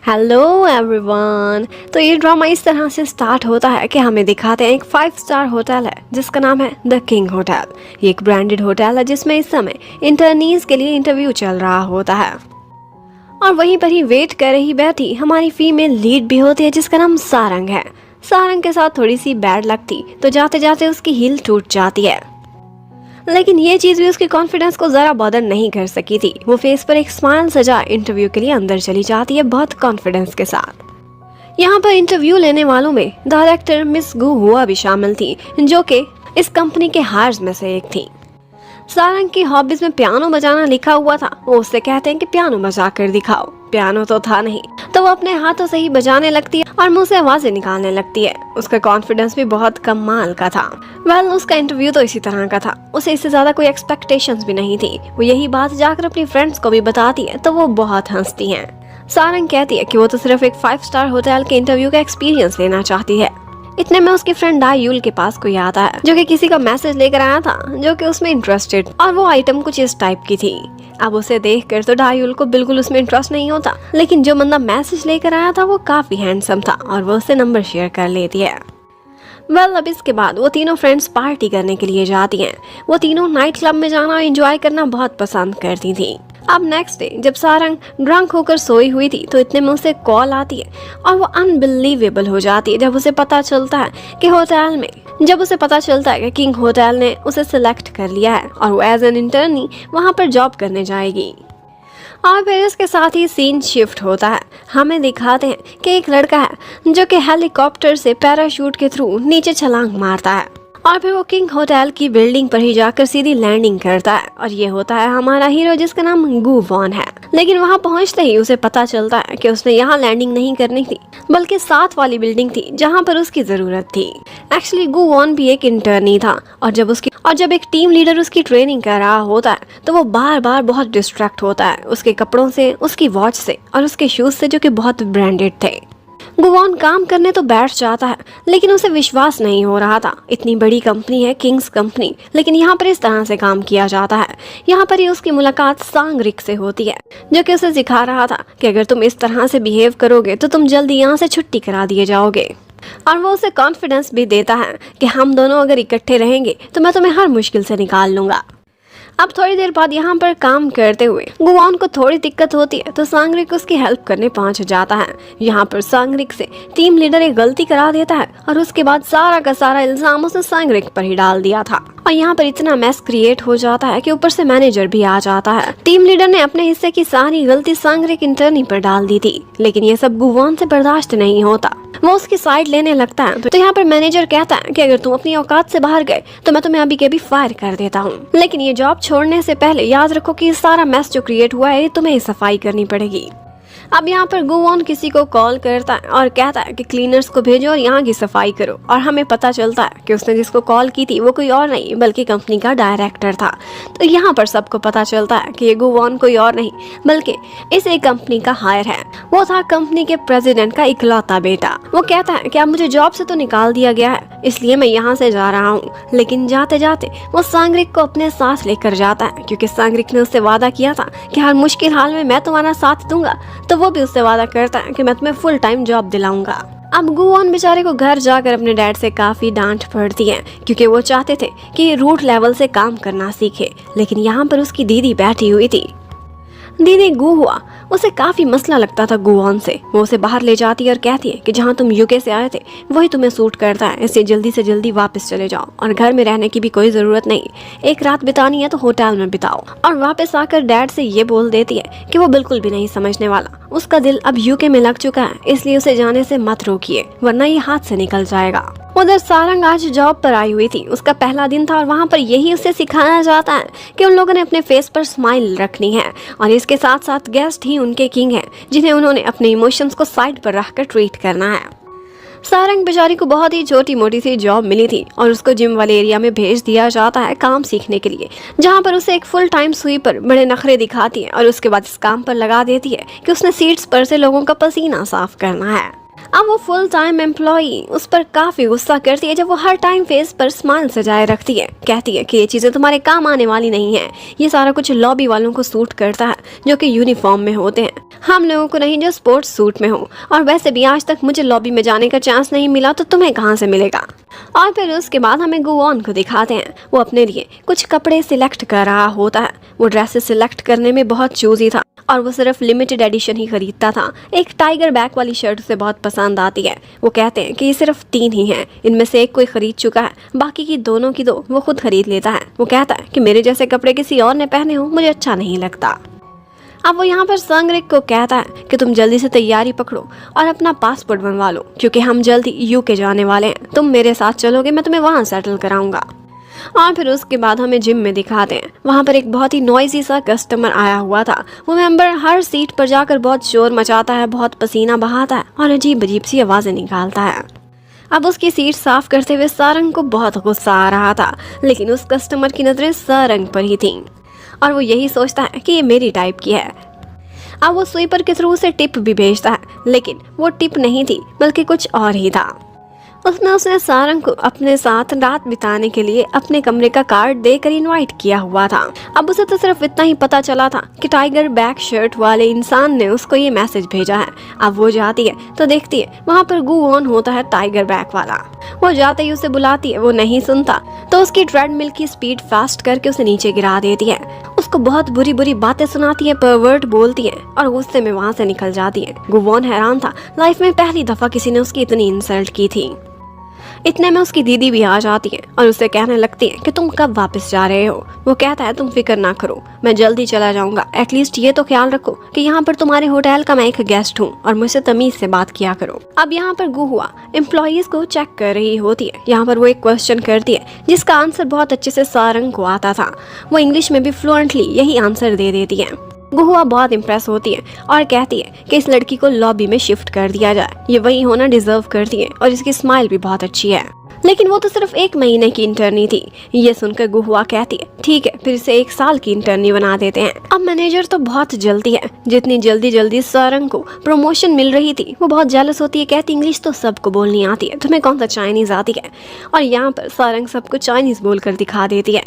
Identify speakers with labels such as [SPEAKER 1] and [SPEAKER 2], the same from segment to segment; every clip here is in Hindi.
[SPEAKER 1] Hello everyone. तो ये ड्रामा इस तरह से स्टार्ट होता है कि हमें दिखाते हैं एक 5 स्टार होटल है जिसका नाम है द किंग होटल। ये एक ब्रांडेड होटल है जिसमें इस समय इंटर्नीज के लिए इंटरव्यू चल रहा होता है और वहीं पर ही वेट कर रही बैठी हमारी फीमेल लीड भी होती है जिसका नाम सारंग है। सारंग के साथ थोड़ी सी बैड लक थी तो जाते जाते उसकी हील टूट जाती है, लेकिन ये चीज भी उसके कॉन्फिडेंस को जरा बॉदर नहीं कर सकी थी। वो फेस पर एक स्माइल सजा इंटरव्यू के लिए अंदर चली जाती है बहुत कॉन्फिडेंस के साथ। यहाँ पर इंटरव्यू लेने वालों में डायरेक्टर मिस गु हुआ भी शामिल थी जो कि इस कंपनी के हायर्स में से एक थी। सारंग की हॉबीज में पियानो बजाना लिखा हुआ था। वो उससे कहते हैं कि पियानो बजा कर दिखाओ। पियानो तो था नहीं तो वो अपने हाथों से ही बजाने लगती है और मुंह से आवाजें निकालने लगती है। उसका कॉन्फिडेंस भी बहुत कमाल का था। उसका इंटरव्यू तो इसी तरह का था। उसे इससे ज्यादा कोई एक्सपेक्टेशंस भी नहीं थी। वो यही बात जाकर अपनी फ्रेंड्स को भी बताती है तो वो बहुत हंसती हैं। सारंग कहती है कि वो तो सिर्फ एक 5 स्टार होटल के इंटरव्यू का एक्सपीरियंस लेना चाहती है। इतने में उसकी फ्रेंड डायूल के पास कोई आता है जो कि किसी का मैसेज लेकर आया था जो कि उसमें इंटरेस्टेड, और वो आइटम कुछ इस टाइप की थी। अब उसे देखकर तो डायूल को बिल्कुल उसमें इंटरेस्ट नहीं होता, लेकिन जो बंदा मैसेज लेकर आया था वो काफी हैंडसम था और वो उससे नंबर शेयर कर लेती है। अब इसके बाद वो तीनों फ्रेंड्स पार्टी करने के लिए जाती हैं। वो तीनों नाइट क्लब में जाना और एंजॉय करना बहुत पसंद करती थी। अब नेक्स्ट डे जब सारंग ड्रंक होकर सोई हुई थी तो इतने में उसे कॉल आती है और वो अनबिलीवेबल हो जाती है जब उसे पता चलता है कि किंग होटल ने उसे सिलेक्ट कर लिया है और वो एज एन इंटर्नी वहाँ पर जॉब करने जाएगी। और फिर इसके साथ ही सीन शिफ्ट होता है। हमें दिखाते हैं कि एक लड़का है जो कि हेलीकॉप्टर से पैराशूट के थ्रू नीचे छलांग मारता है और फिर वो किंग होटल की बिल्डिंग पर ही जाकर सीधी लैंडिंग करता है और ये होता है हमारा हीरो जिसका नाम गु वॉन है। लेकिन वहाँ पहुँचते ही उसे पता चलता है कि उसने यहाँ लैंडिंग नहीं करनी थी बल्कि साथ वाली बिल्डिंग थी जहाँ पर उसकी जरूरत थी। एक्चुअली गु वॉन भी एक इंटर्नी था और जब एक टीम लीडर उसकी ट्रेनिंग कर रहा होता है तो वो बार बार बहुत डिस्ट्रैक्ट होता है उसके कपड़ों से, उसकी वॉच से और उसके शूज से जो कि बहुत ब्रांडेड थे। गु वॉन काम करने तो बैठ जाता है लेकिन उसे विश्वास नहीं हो रहा था। इतनी बड़ी कंपनी है किंग्स कंपनी, लेकिन यहाँ पर इस तरह से काम किया जाता है। यहाँ पर ही उसकी मुलाकात सांगरिक से होती है जो कि उसे सिखा रहा था कि अगर तुम इस तरह से बिहेव करोगे तो तुम जल्दी यहाँ से छुट्टी करा दिए जाओगे। और वो उसे कॉन्फिडेंस भी देता है कि हम दोनों अगर इकट्ठे रहेंगे तो मैं तुम्हें हर मुश्किल से निकाल लूंगा। अब थोड़ी देर बाद यहाँ पर काम करते हुए गु वॉन को थोड़ी दिक्कत होती है तो सांगरिक उसकी हेल्प करने पहुंच जाता है। यहाँ पर सांगरिक से टीम लीडर एक गलती करा देता है और उसके बाद सारा का सारा इल्जाम उसने सांगरिक पर ही डाल दिया था और यहाँ पर इतना मैस क्रिएट हो जाता है कि ऊपर से मैनेजर भी आ जाता है। टीम लीडर ने अपने हिस्से की सारी गलती सांगरिक इंटर्नी पर डाल दी थी, लेकिन ये सब गु वॉन से बर्दाश्त नहीं होता। वो उसकी साइड लेने लगता है तो यहाँ पर मैनेजर कहता है कि अगर तुम अपनी औकात से बाहर गए तो मैं तुम्हें अभी के अभी फायर कर देता हूँ, लेकिन ये जॉब छोड़ने से पहले याद रखो कि सारा मैस जो क्रिएट हुआ है तुम्हें ही सफाई करनी पड़ेगी। अब यहाँ पर गु वॉन किसी को कॉल करता है और कहता है कि क्लीनर्स को भेजो और यहाँ की सफाई करो, और हमें पता चलता है कि उसने जिसको कॉल की थी वो कोई और नहीं बल्कि कंपनी का डायरेक्टर था। तो यहाँ पर सबको पता चलता है कि ये गु वॉन कोई और नहीं बल्कि इस एक कंपनी का हायर है। वो था कंपनी के प्रेसिडेंट का इकलौता बेटा। वो कहता है कि अब मुझे जॉब से तो निकाल दिया गया है इसलिए मैं यहाँ से जा रहा हूँ, लेकिन जाते जाते वो सांगरिक को अपने साथ लेकर जाता है क्योंकि सांगरिक ने उससे वादा किया था कि हर मुश्किल हाल में मैं तुम्हारा साथ दूंगा, तो वो भी उससे वादा करता है कि मैं तुम्हें फुल टाइम जॉब दिलाऊंगा। अब गु वॉन बेचारे को घर जाकर अपने डैड से काफी डांट पड़ती है क्योंकि वो चाहते थे कि रूट लेवल से काम करना सीखे, लेकिन यहाँ पर उसकी दीदी बैठी हुई थी। दीदी गु हुआ उसे काफी मसला लगता था गु वॉन से। वो उसे बाहर ले जाती है और कहती है कि जहाँ तुम यूके से आए थे वही तुम्हें सूट करता है, इससे जल्दी से जल्दी वापस चले जाओ और घर में रहने की भी कोई जरूरत नहीं, एक रात बितानी है तो होटल में बिताओ। और वापस आकर डैड से ये बोल देती है कि वो बिल्कुल भी नहीं समझने वाला, उसका दिल अब यूके में लग चुका है, इसलिए उसे जाने से मत रोकिए वरना ये हाथ से निकल जाएगा। उधर सारंग आज जॉब पर आई हुई थी। उसका पहला दिन था और वहाँ पर यही उसे सिखाया जाता है कि उन लोगों ने अपने फेस पर स्माइल रखनी है और इसके साथ साथ गेस्ट ही उनके किंग हैं जिन्हें उन्होंने अपने इमोशंस को साइड पर रखकर ट्रीट करना है। सारंग बेचारी को बहुत ही छोटी मोटी सी जॉब मिली थी और उसको जिम वाले एरिया में भेज दिया जाता है काम सीखने के लिए, जहाँ पर उसे एक फुल टाइम स्वीपर बड़े नखरे दिखाती है और उसके बाद इस काम पर लगा देती है कि उसने सीट्स पर से लोगों का पसीना साफ करना है। अब वो फुल टाइम एम्प्लॉई उस पर काफी गुस्सा करती है जब वो हर टाइम फेस पर स्माइल सजाए रखती है। कहती है कि ये चीजें तुम्हारे काम आने वाली नहीं है, ये सारा कुछ लॉबी वालों को सूट करता है जो कि यूनिफॉर्म में होते हैं। हम लोगों को नहीं जो स्पोर्ट्स सूट में हो, और वैसे भी आज तक मुझे लॉबी में जाने का चांस नहीं मिला तो तुम्हें कहाँ से मिलेगा। और फिर उसके बाद हमें गुवॉन को दिखाते हैं, वो अपने लिए कुछ कपड़े सिलेक्ट कर रहा होता है। वो ड्रेसेस सिलेक्ट करने में बहुत चूजी था और वो सिर्फ लिमिटेड एडिशन ही खरीदता था। एक टाइगर बैक वाली शर्ट उसे बहुत पसंद आती है। वो कहते हैं कि ये सिर्फ 3 ही हैं, इनमें से एक कोई खरीद चुका है, बाकी की दोनों की 2 वो खुद खरीद लेता है। वो कहता है कि मेरे जैसे कपड़े किसी और ने पहने हो मुझे अच्छा नहीं लगता। अब वो यहाँ पर संगरिक को कहता है कि तुम जल्दी से तैयारी पकड़ो और अपना पासपोर्ट बनवा लो, क्योंकि हम जल्दी यूके जाने वाले हैं। तुम मेरे साथ चलोगे, मैं तुम्हें वहाँ सेटल कराऊंगा। और फिर उसके बाद हमें जिम में दिखाते हैं, वहाँ पर एक बहुत ही नॉइजी सा कस्टमर आया हुआ था। वो मेंबर हर सीट पर जाकर बहुत शोर मचाता है, बहुत पसीना बहाता है और अजीब अजीब सी आवाज़ें निकालता है। अब उसकी सीट साफ करते हुए सारंग को बहुत गुस्सा आ रहा था, लेकिन उस कस्टमर की नज़रें सारंग पर ही थीं और वो यही सोचता है कि ये मेरी टाइप की है। अब वो स्वीपर के थ्रू उसे टिप भी भेजता है, लेकिन वो टिप नहीं थी बल्कि कुछ और ही था। उसने सारंग को अपने साथ रात बिताने के लिए अपने कमरे का कार्ड देकर इनवाइट किया हुआ था। अब उसे तो सिर्फ इतना ही पता चला था कि टाइगर बैक शर्ट वाले इंसान ने उसको ये मैसेज भेजा है। अब वो जाती है तो देखती है वहाँ पर गुवॉन होता है टाइगर बैक वाला। वो जाते ही उसे बुलाती है, वो नहीं सुनता तो उसकी ट्रेडमिल की स्पीड फास्ट करके उसे नीचे गिरा देती है। उसको बहुत बुरी बुरी बातें सुनाती है, परवर्ट बोलती है और गुस्से में वहाँ से निकल जाती है। गुवॉन हैरान था, लाइफ में पहली दफा किसी ने उसकी इतनी इंसल्ट की थी। इतने में उसकी दीदी भी आ जाती है और उससे कहने लगती है कि तुम कब वापस जा रहे हो। वो कहता है तुम फिक्र ना करो, मैं जल्दी चला जाऊंगा। एटलीस्ट ये तो ख्याल रखो कि यहाँ पर तुम्हारे होटल का मैं एक गेस्ट हूँ और मुझसे तमीज से बात किया करो। अब यहाँ पर गुहुआ एम्प्लॉइज को चेक कर रही होती है। यहाँ पर वो एक क्वेश्चन करती है जिसका आंसर बहुत अच्छे से सारंग को आता था। वो इंग्लिश में भी फ्लुएंटली यही आंसर दे देती है। गुहुआ बहुत इम्प्रेस होती है और कहती है कि इस लड़की को लॉबी में शिफ्ट कर दिया जाए, ये वही होना डिजर्व करती है और इसकी स्माइल भी बहुत अच्छी है। लेकिन वो तो सिर्फ 1 महीने की इंटर्नी थी। ये सुनकर गुहुआ कहती है ठीक है, फिर से 1 साल की इंटर्नी बना देते हैं। अब मैनेजर तो बहुत जल्दी है, जितनी जल्दी सारंग को प्रमोशन मिल रही थी वो बहुत जेलस होती है। कहती इंग्लिश तो सबको बोलनी आती है, तुम्हें कौन सा चाइनीज आती है। और यहाँ पर सारंग सबको चाइनीज बोलकर दिखा देती है,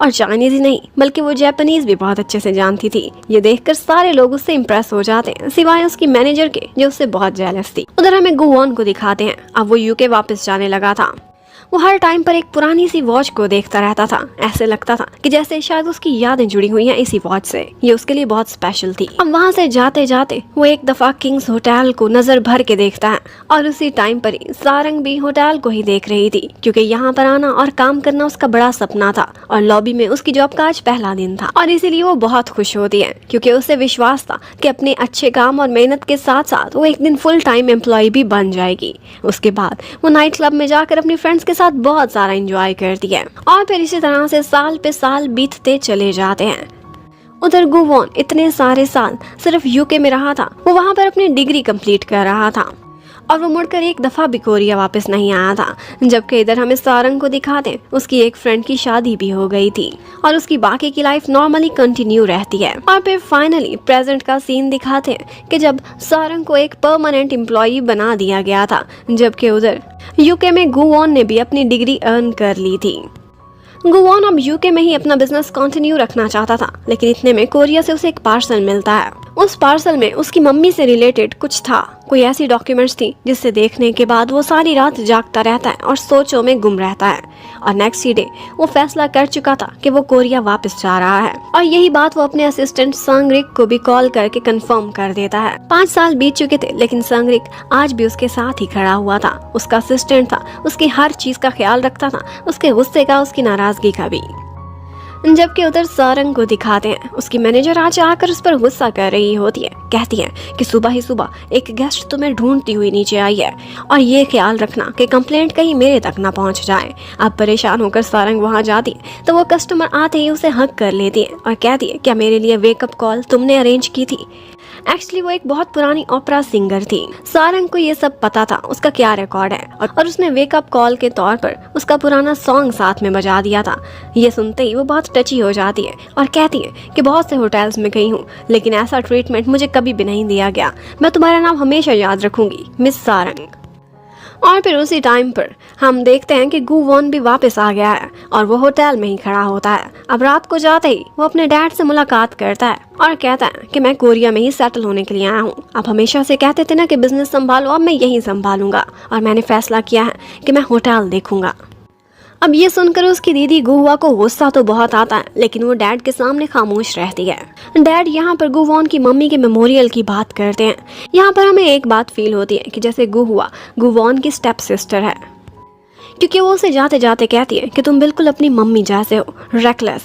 [SPEAKER 1] और चाइनीज ही नहीं बल्कि वो जापानीज भी बहुत अच्छे से जानती थी। ये देखकर सारे लोग उससे इम्प्रेस हो जाते हैं, सिवाय उसकी मैनेजर के जो उससे बहुत जेलस थी। उधर हमें गुवॉन को दिखाते हैं। अब वो यूके वापस जाने लगा था। वो हर टाइम पर एक पुरानी सी वॉच को देखता रहता था। ऐसे लगता था कि जैसे शायद उसकी यादें जुड़ी हुई हैं इसी वॉच से। ये उसके लिए बहुत स्पेशल थी। अब वहाँ से जाते जाते वो एक दफा किंग्स होटल को नजर भर के देखता है और उसी टाइम पर ही सारंग भी होटल को ही देख रही थी, क्योंकि यहाँ पर आना और काम करना उसका बड़ा सपना था और लॉबी में उसकी जॉब का आज पहला दिन था। और इसीलिए वो बहुत खुश होती है, क्योंकि उसे विश्वास था कि अपने अच्छे काम और मेहनत के साथ साथ वो एक दिन फुल टाइम एम्प्लॉय भी बन जाएगी। उसके बाद वो नाइट क्लब में जाकर अपनी फ्रेंड्स के साथ बहुत सारा एंजॉय करती है और फिर इसी तरह से साल पे साल बीतते चले जाते हैं। उधर गुवॉन इतने सारे साल सिर्फ यूके में रहा था। वो वहाँ पर अपनी डिग्री कंप्लीट कर रहा था और वो मुड़कर एक दफा भी कोरिया वापस नहीं आया था। जबकि इधर हमें सारंग को दिखाते उसकी एक फ्रेंड की शादी भी हो गई थी और उसकी बाकी की लाइफ नॉर्मली कंटिन्यू रहती है। और फिर फाइनली प्रेजेंट का सीन दिखाते हैं कि जब सारंग को एक परमानेंट एम्प्लॉय बना दिया गया था, जबकि उधर यूके में गुवॉन ने भी अपनी डिग्री अर्न कर ली थी। गुवॉन अब यूके में ही अपना बिजनेस कंटिन्यू रखना चाहता था, लेकिन इतने में कोरिया से उसे एक पार्सल मिलता है। उस पार्सल में उसकी मम्मी से रिलेटेड कुछ था, कोई ऐसी डॉक्यूमेंट्स थी जिससे देखने के बाद वो सारी रात जागता रहता है और सोचों में गुम रहता है। और नेक्स्ट डे वो फैसला कर चुका था कि वो कोरिया वापस जा रहा है और यही बात वो अपने असिस्टेंट संगरिक को भी कॉल करके कंफर्म कर देता है। 5 साल बीत चुके थे, लेकिन संगरिक आज भी उसके साथ ही खड़ा हुआ था। उसका असिस्टेंट था, उसकी हर चीज का ख्याल रखता था, उसके गुस्से का, उसकी नाराजगी का भी। जबकि उधर सारंग को दिखाते हैं उसकी मैनेजर आज आकर उस पर गुस्सा कर रही होती है। कहती है कि सुबह ही सुबह एक गेस्ट तुम्हें ढूंढती हुई नीचे आई है और ये ख्याल रखना कि कंप्लेंट कहीं मेरे तक ना पहुंच जाए। अब परेशान होकर सारंग वहां जाती है तो वो कस्टमर आते ही उसे हक कर लेती है और कहती है क्या मेरे लिए वेकअप कॉल तुमने अरेंज की थी। एक्चुअली वो एक बहुत पुरानी ओपेरा सिंगर थी। सारंग को ये सब पता था उसका क्या रिकॉर्ड है और उसने वेकअप कॉल के तौर पर उसका पुराना सॉन्ग साथ में बजा दिया था। ये सुनते ही वो बहुत टची हो जाती है और कहती है कि बहुत से होटल्स में गई हूँ, लेकिन ऐसा ट्रीटमेंट मुझे कभी भी नहीं दिया गया। मैं तुम्हारा नाम हमेशा याद रखूंगी, मिस सारंग। और फिर उसी टाइम पर हम देखते हैं कि गुवॉन भी वापस आ गया है और वो होटल में ही खड़ा होता है। अब रात को जाते ही वो अपने डैड से मुलाकात करता है और कहता है कि मैं कोरिया में ही सेटल होने के लिए आया हूँ। अब हमेशा से कहते थे ना कि बिजनेस संभालो, अब मैं यही संभालूंगा और मैंने फैसला किया है कि मैं होटल देखूंगा। अब ये सुनकर उसकी दीदी गुहुआ को गुस्सा तो बहुत आता है, लेकिन वो डैड के सामने खामोश रहती है। डैड यहाँ पर गुवॉन की मम्मी के मेमोरियल की बात करते हैं। यहाँ पर हमें एक बात फील होती है कि जैसे गुहुआ गुवॉन की स्टेप सिस्टर है, क्योंकि वो उसे जाते जाते कहती है कि तुम बिल्कुल अपनी मम्मी जैसे हो, रेकलेस।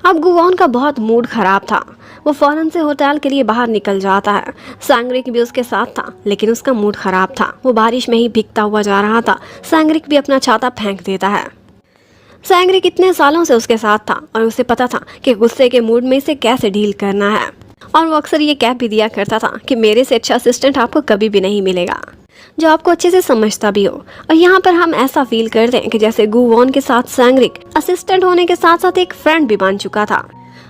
[SPEAKER 1] अब गुवॉन का बहुत मूड खराब था। वो फौरन से होटल के लिए बाहर निकल जाता है। सांगरिक भी उसके साथ था, लेकिन उसका मूड खराब था। वो बारिश में ही भीगता हुआ जा रहा था। सांगरिक भी अपना छाता फेंक देता है। सांगरिक कितने सालों से उसके साथ था और उसे पता था कि गुस्से के मूड में इसे कैसे डील करना है, और वो अक्सर ये कह भी दिया करता था कि मेरे से अच्छा असिस्टेंट आपको कभी भी नहीं मिलेगा, जो आपको अच्छे से समझता भी हो। और यहाँ पर हम ऐसा फील करते हैं कि जैसे गुवॉन के साथ सांगरिक असिस्टेंट होने के साथ साथ एक फ्रेंड भी बन चुका था।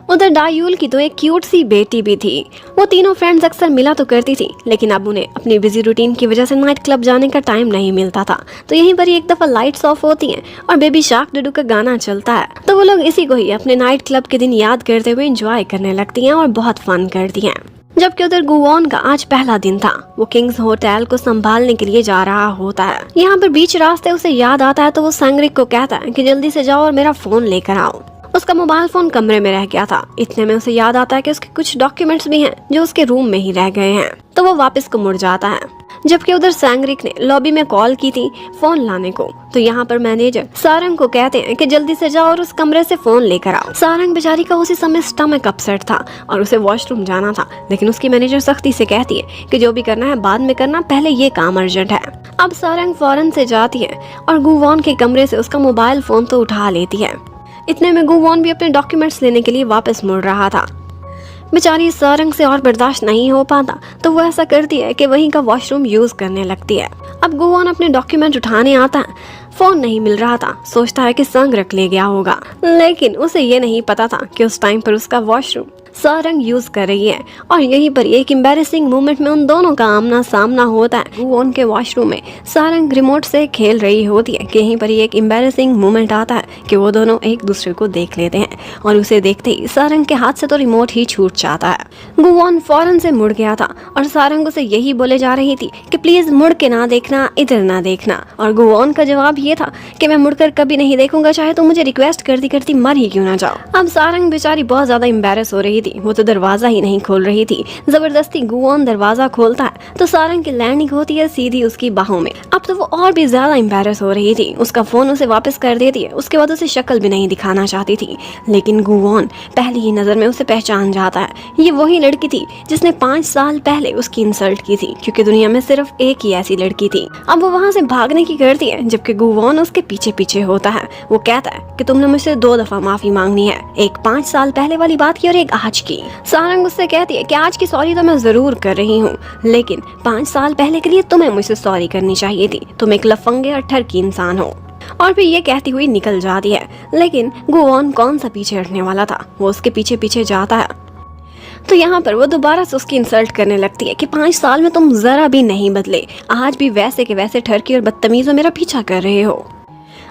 [SPEAKER 1] उधर डायूल की तो एक क्यूट सी बेटी भी थी। वो तीनों फ्रेंड्स अक्सर मिला तो करती थी, लेकिन अब उन्हें अपनी बिजी रूटीन की वजह से नाइट क्लब जाने का टाइम नहीं मिलता था। तो यहीं पर ही एक दफा लाइट्स ऑफ होती हैं और बेबी शार्क डुडू का गाना चलता है। तो वो लोग इसी को ही अपने नाइट क्लब के दिन याद करते हुए एंजॉय करने लगती हैं और बहुत फन करती हैं। जबकि उधर गुवॉन का आज पहला दिन था। वो किंग्स होटल को संभालने के लिए जा रहा होता है। यहाँ पर बीच रास्ते उसे याद आता है, तो वो सांगरिक को कहता है कि जल्दी से जाओ और मेरा फोन लेकर आओ। उसका मोबाइल फोन कमरे में रह गया था। इतने में उसे याद आता है कि उसके कुछ डॉक्यूमेंट्स भी हैं जो उसके रूम में ही रह गए हैं। तो वो वापस को मुड़ जाता है। जबकि उधर सांगरिक ने लॉबी में कॉल की थी फोन लाने को। तो यहाँ पर मैनेजर सारंग को कहते हैं कि जल्दी से जाओ और उस कमरे से फोन लेकर आओ। सारंग बेचारी का उसी समय स्टमक अपसेट था और उसे वॉशरूम जाना था, लेकिन उसकी मैनेजर सख्ती से कहती है कि जो भी करना है बाद में करना, पहले ये काम अर्जेंट है। अब सारंग फौरन से जाती है और गुवॉन के कमरे से उसका मोबाइल फोन तो उठा लेती है। इतने में गुवॉन भी अपने डॉक्यूमेंट्स लेने के लिए वापस मुड़ रहा था। बेचारी सारंग से और बर्दाश्त नहीं हो पाता, तो वो ऐसा करती है कि वहीं का वॉशरूम यूज करने लगती है। अब गुवॉन अपने डॉक्यूमेंट उठाने आता है, फोन नहीं मिल रहा था। सोचता है कि सांगरिक ले गया होगा, लेकिन उसे ये नहीं पता था कि उस टाइम पर उसका वॉशरूम सारंग यूज कर रही है। और यहीं पर एक एम्बैरेसिंग मोमेंट में उन दोनों का आमना सामना होता है। गुवॉन के वॉशरूम में सारंग रिमोट से खेल रही होती है कि यहीं पर एक एम्बैरेसिंग मोमेंट आता है कि वो दोनों एक दूसरे को देख लेते हैं, और उसे देखते ही सारंग के हाथ से तो रिमोट ही छूट जाता है। गुवॉन फौरन से मुड़ गया था और सारंग उसे यही बोले जा रही थी कि प्लीज मुड़ के ना देखना, इधर ना देखना। और गुवॉन का जवाब ये था कि मैं मुड़कर कभी नहीं देखूंगा, चाहे तो मुझे रिक्वेस्ट करती करती मर ही क्यों ना जाओ। अब सारंग बेचारी बहुत ज्यादा एम्बैरेस हो रही थी। वो तो दरवाजा ही नहीं खोल रही थी। जबरदस्ती गुवॉन दरवाजा खोलता है तो सारंग की लैंडिंग होती है सीधी उसकी बाहों में। अब तो वो और भी ज्यादा एम्बैरेस हो रही थी। उसका फोन उसे वापस कर देती है। उसके बाद उसे शक्ल भी नहीं दिखाना चाहती थी, लेकिन गुवॉन पहली ही नजर में उसे पहचान जाता है। ये वही लड़की थी जिसने 5 साल पहले उसकी इंसल्ट की थी, क्योंकि दुनिया में सिर्फ एक ही ऐसी लड़की थी। अब वो वहाँ से भागने की करती है, जबकि गुवॉन उसके पीछे पीछे होता है। वो कहता है कि तुमने मुझसे 2 दफा माफी मांगनी है, एक 5 साल पहले वाली बात की और एक आज की। सारंग उससे कहती है कि आज की सॉरी तो मैं जरूर कर रही हूँ, लेकिन 5 साल पहले के लिए तुम्हें मुझसे सॉरी करनी चाहिए थी। तुम एक लफंगे और ठरकी इंसान हो। और फिर ये कहती हुई निकल जाती है। लेकिन गुवॉन कौन सा पीछे हटने वाला था, वो उसके पीछे पीछे जाता है। तो यहाँ पर वो दोबारा से उसकी इंसल्ट करने लगती है कि 5 साल में तुम जरा भी नहीं बदले, आज भी वैसे के वैसे ठरकी और बदतमीज हो मेरा पीछा कर रहे हो।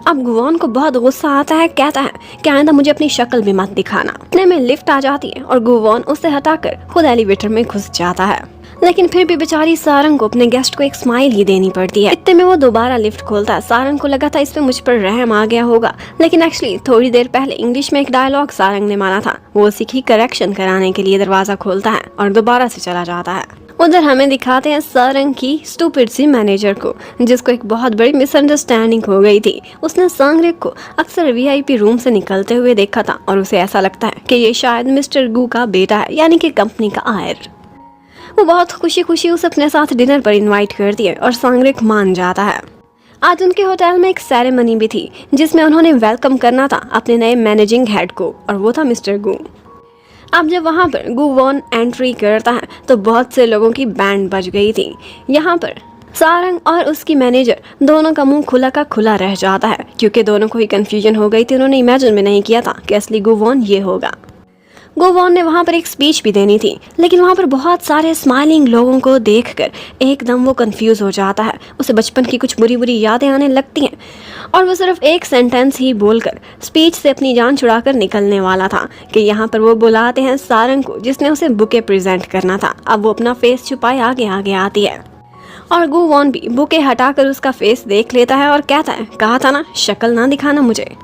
[SPEAKER 1] अब गुवॉन को बहुत गुस्सा आता है। कहता है कि आइंदा मुझे अपनी शक्ल भी मत दिखाना। इतने में लिफ्ट आ जाती है और गुवॉन उसे हटाकर खुद एलिवेटर में घुस जाता है, लेकिन फिर भी बेचारी सारंग को अपने गेस्ट को एक स्माइल ही देनी पड़ती है। इतने में वो दोबारा लिफ्ट खोलता है। सारंग को लगा था इस पे मुझ पर रहम आ गया होगा, लेकिन एक्चुअली थोड़ी देर पहले इंग्लिश में एक डायलॉग सारंग ने मारा था, वो उसी की करेक्शन कराने के लिए दरवाजा खोलता है और दोबारा से चला जाता है। उधर हमें दिखाते हैं सारंग की स्टूपिड सी मैनेजर को, जिसको एक बहुत बड़ी मिसअंडरस्टैंडिंग हो गई थी। उसने सांगरिक को अक्सर वीआईपी रूम से निकलते हुए देखा था और उसे ऐसा लगता है कि ये शायद मिस्टर गू का बेटा है, यानी कि कंपनी का आयर। वो बहुत खुशी खुशी उसे अपने साथ डिनर पर इनवाइट करती है और सांगरिक मान जाता है। आज उनके होटल में एक सेरेमनी भी थी जिसमें उन्होंने वेलकम करना था अपने नए मैनेजिंग हेड को, और वो था मिस्टर गू। अब जब वहाँ पर गुवॉन एंट्री करता है तो बहुत से लोगों की बैंड बज गई थी। यहाँ पर सारंग और उसकी मैनेजर दोनों का मुंह खुला का खुला रह जाता है, क्योंकि दोनों को ही कंफ्यूजन हो गई थी। उन्होंने इमेजिन भी नहीं किया था कि असली गुवॉन ये होगा। गोवॉन ने वहाँ पर एक स्पीच भी देनी थी, लेकिन वहाँ पर बहुत सारे स्माइलिंग लोगों को देखकर एकदम वो कंफ्यूज हो जाता है। उसे बचपन की कुछ बुरी बुरी यादें आने लगती हैं और वो सिर्फ एक सेंटेंस ही बोलकर स्पीच से अपनी जान छुड़ाकर निकलने वाला था कि यहाँ पर वो बुलाते हैं सारंग को, जिसने उसे बुके प्रेजेंट करना था। अब वो अपना फेस छुपाए आगे आगे आती है और गोवॉन भी बुके हटाकर उसका फेस देख लेता है और कहता है, कहा था ना शक्ल ना दिखाना मुझे।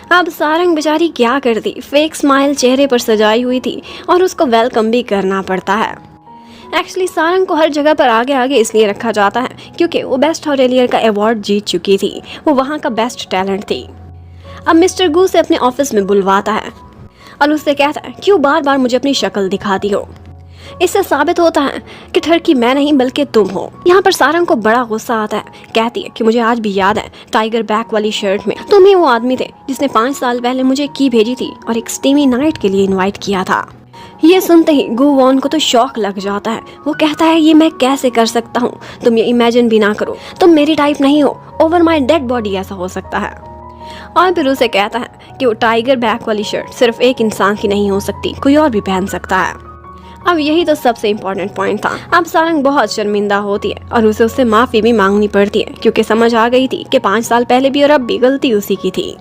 [SPEAKER 1] अब सारंग बेचारी क्या करती, फेक स्माइल चेहरे पर सजाई हुई थी और उसको वेलकम भी करना पड़ता है। एक्चुअली सारंग को हर जगह पर आगे आगे इसलिए रखा जाता है क्योंकि वो बेस्ट हॉटेलियर का अवार्ड जीत चुकी थी, वो वहाँ का बेस्ट टैलेंट थी। अब मिस्टर गू से अपने ऑफिस में बुलवाता है और उससे कहता है, क्यों बार बार मुझे अपनी शक्ल दिखाती हो। इससे साबित होता है कि ठरकी मैं नहीं बल्कि तुम हो। यहाँ पर सारंग को बड़ा गुस्सा आता है, कहती है कि मुझे आज भी याद है टाइगर बैक वाली शर्ट में तुम ही वो आदमी थे जिसने 5 साल पहले मुझे की भेजी थी और एक स्टीमी नाइट के लिए इनवाइट किया था। ये सुनते ही गोवॉन को तो शौक लग जाता है। वो कहता है, ये मैं कैसे कर सकता हूँ, तुम ये इमेजिन भी ना करो, तुम मेरी टाइप नहीं हो, ओवर माई डेड बॉडी ऐसा हो सकता है। और फिर उसे कहता है कि वो टाइगर बैक वाली शर्ट सिर्फ एक इंसान की नहीं हो सकती, कोई और भी पहन सकता है। अब यही तो सबसे इम्पोर्टेंट पॉइंट था। अब सारंग बहुत शर्मिंदा होती है और उसे उससे माफी भी मांगनी पड़ती है क्योंकि समझ आ गई थी कि 5 साल पहले भी और अब भी गलती उसी की थी।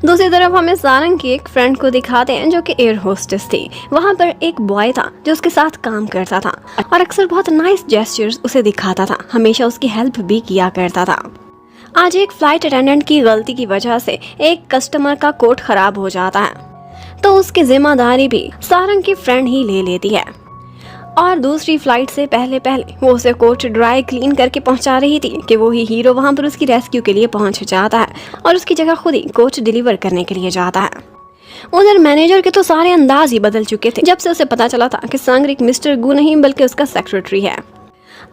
[SPEAKER 1] दूसरी तरफ हमें सारंग की एक फ्रेंड को दिखाते हैं जो कि एयर होस्टेस थी। वहाँ पर एक बॉय था जो उसके साथ काम करता था और अक्सर बहुत नाइस जेस्चर्स उसे दिखाता था, हमेशा उसकी हेल्प भी किया करता था। आज एक फ्लाइट अटेंडेंट की गलती की वजह से एक कस्टमर का कोट खराब हो जाता है तो उसकी जिम्मेदारी भी सारंग की फ्रेंड ही ले लेती है और दूसरी फ्लाइट से पहले वो उसे कोट ड्राई क्लीन करके पहुंचा रही थी कि वो ही हीरो वहां पर उसकी रेस्क्यू के लिए पहुंच जाता है और उसकी जगह खुद ही कोट डिलीवर करने के लिए जाता है। उधर मैनेजर के तो सारे अंदाज ही बदल चुके थे जब से उसे पता चला था कि सांगरिक मिस्टर गू नहीं बल्कि उसका सेक्रेटरी है।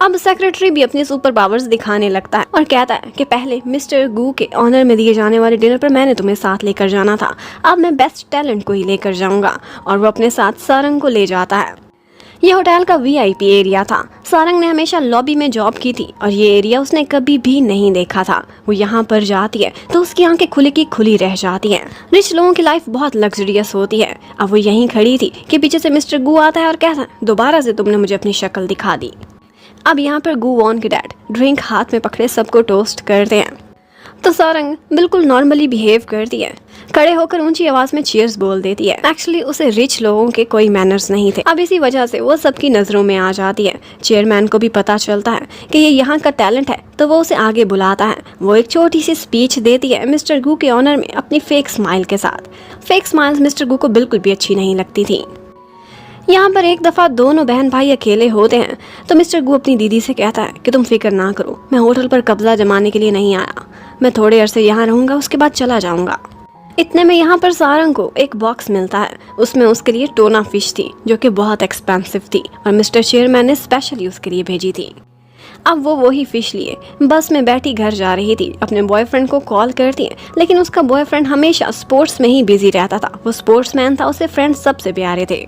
[SPEAKER 1] अब सेक्रेटरी भी अपनी सुपर पावर्स दिखाने लगता है और कहता है कि पहले मिस्टर गू के ऑनर में दिए जाने वाले डिनर पर मैंने तुम्हें साथ लेकर जाना था, अब मैं बेस्ट टैलेंट को ही लेकर जाऊंगा। और वो अपने साथ सारंग को ले जाता है। ये होटल का VIP एरिया था। सारंग ने हमेशा लॉबी में जॉब की थी और ये एरिया उसने कभी भी नहीं देखा था। वो यहाँ पर जाती है तो उसकी आंखें खुली की खुली रह जाती हैं। रिच लोगों की लाइफ बहुत लग्जरियस होती है। अब वो यहीं खड़ी थी कि पीछे से मिस्टर गू आता है और कहता है, दोबारा से तुमने मुझे अपनी शक्ल दिखा दी। अब यहाँ पर गोवॉन के डैड ड्रिंक हाथ में पकड़े सबको टोस्ट करते हैं तो सारंग बिल्कुल नॉर्मली बिहेव करती है, खड़े होकर ऊंची आवाज में चीयर्स बोल देती है। एक्चुअली उसे रिच लोगों के कोई मैनर्स नहीं थे। अब इसी वजह से वो सबकी नजरों में आ जाती है। चेयरमैन को भी पता चलता है कि ये यहाँ का टैलेंट है तो वो उसे आगे बुलाता है। वो एक छोटी सी स्पीच देती है मिस्टर गू के ऑनर में अपनी फेक स्माइल के साथ। फेक स्माइल्स मिस्टर गू को बिल्कुल भी अच्छी नहीं लगती थी। यहाँ पर एक दफ़ा दोनों बहन भाई अकेले होते हैं तो मिस्टर गू अपनी दीदी से कहता है कि तुम फिक्र ना करो, मैं होटल पर कब्जा जमाने के लिए नहीं आया, मैं थोड़े अरसे यहाँ रहूँगा, उसके बाद चला जाऊँगा। इतने में यहाँ पर सारंग को एक बॉक्स मिलता है। उसमें उसके लिए टोना फिश थी जो कि बहुत एक्सपेंसिव थी और मिस्टर चेयरमैन ने स्पेशली उसके लिए भेजी थी। अब वो वही फिश लिए बस में बैठी घर जा रही थी। अपने बॉयफ्रेंड को कॉल करती है लेकिन उसका बॉयफ्रेंड हमेशा स्पोर्ट्स में ही बिजी रहता था। वो स्पोर्ट्समैन था, उसे फ्रेंड्स सबसे प्यारे थे।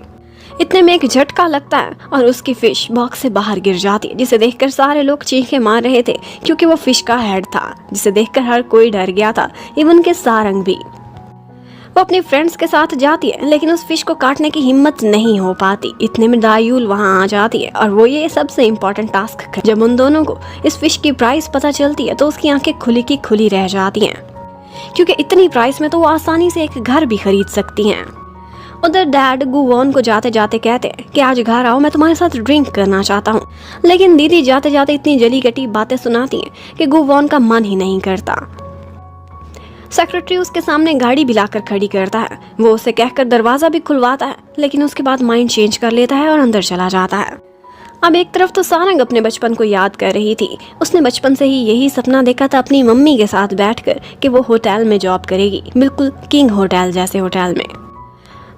[SPEAKER 1] इतने में एक झटका लगता है और उसकी फिश बॉक्स से बाहर गिर जाती है, जिसे देखकर सारे लोग चीखें मार रहे थे क्योंकि वो फिश का हेड था, जिसे देखकर हर कोई डर गया था, इवन के सारंग भी। वो अपनी फ्रेंड्स के साथ जाती है लेकिन उस फिश को काटने की हिम्मत नहीं हो पाती। इतने में दायूल वहाँ आ जाती है और वो ये सबसे इम्पोर्टेंट टास्क कर। जब उन दोनों को इस फिश की प्राइस पता चलती है तो उसकी आंखें खुली की खुली रह जाती हैं क्योंकि इतनी प्राइस में तो वो आसानी से एक घर भी खरीद सकती हैं। उधर डैड गोवॉन को जाते जाते कहते हैं कि आज घर आओ, मैं तुम्हारे साथ ड्रिंक करना चाहता हूँ। लेकिन दीदी जाते जाते इतनी जली कटी बातें सुनाती हैं कि गोवॉन का मन ही नहीं करता। सेक्रेटरी उसके सामने गाड़ी भी लाकर खड़ी करता है। वो उसे कहकर दरवाजा भी खुलवाता है लेकिन उसके बाद माइंड चेंज कर लेता है और अंदर चला जाता है। अब एक तरफ तो सारंग अपने बचपन को याद कर रही थी। उसने बचपन से ही यही सपना देखा था अपनी मम्मी के साथ बैठकर कि वो होटल में जॉब करेगी, बिल्कुल किंग होटल जैसे होटल में।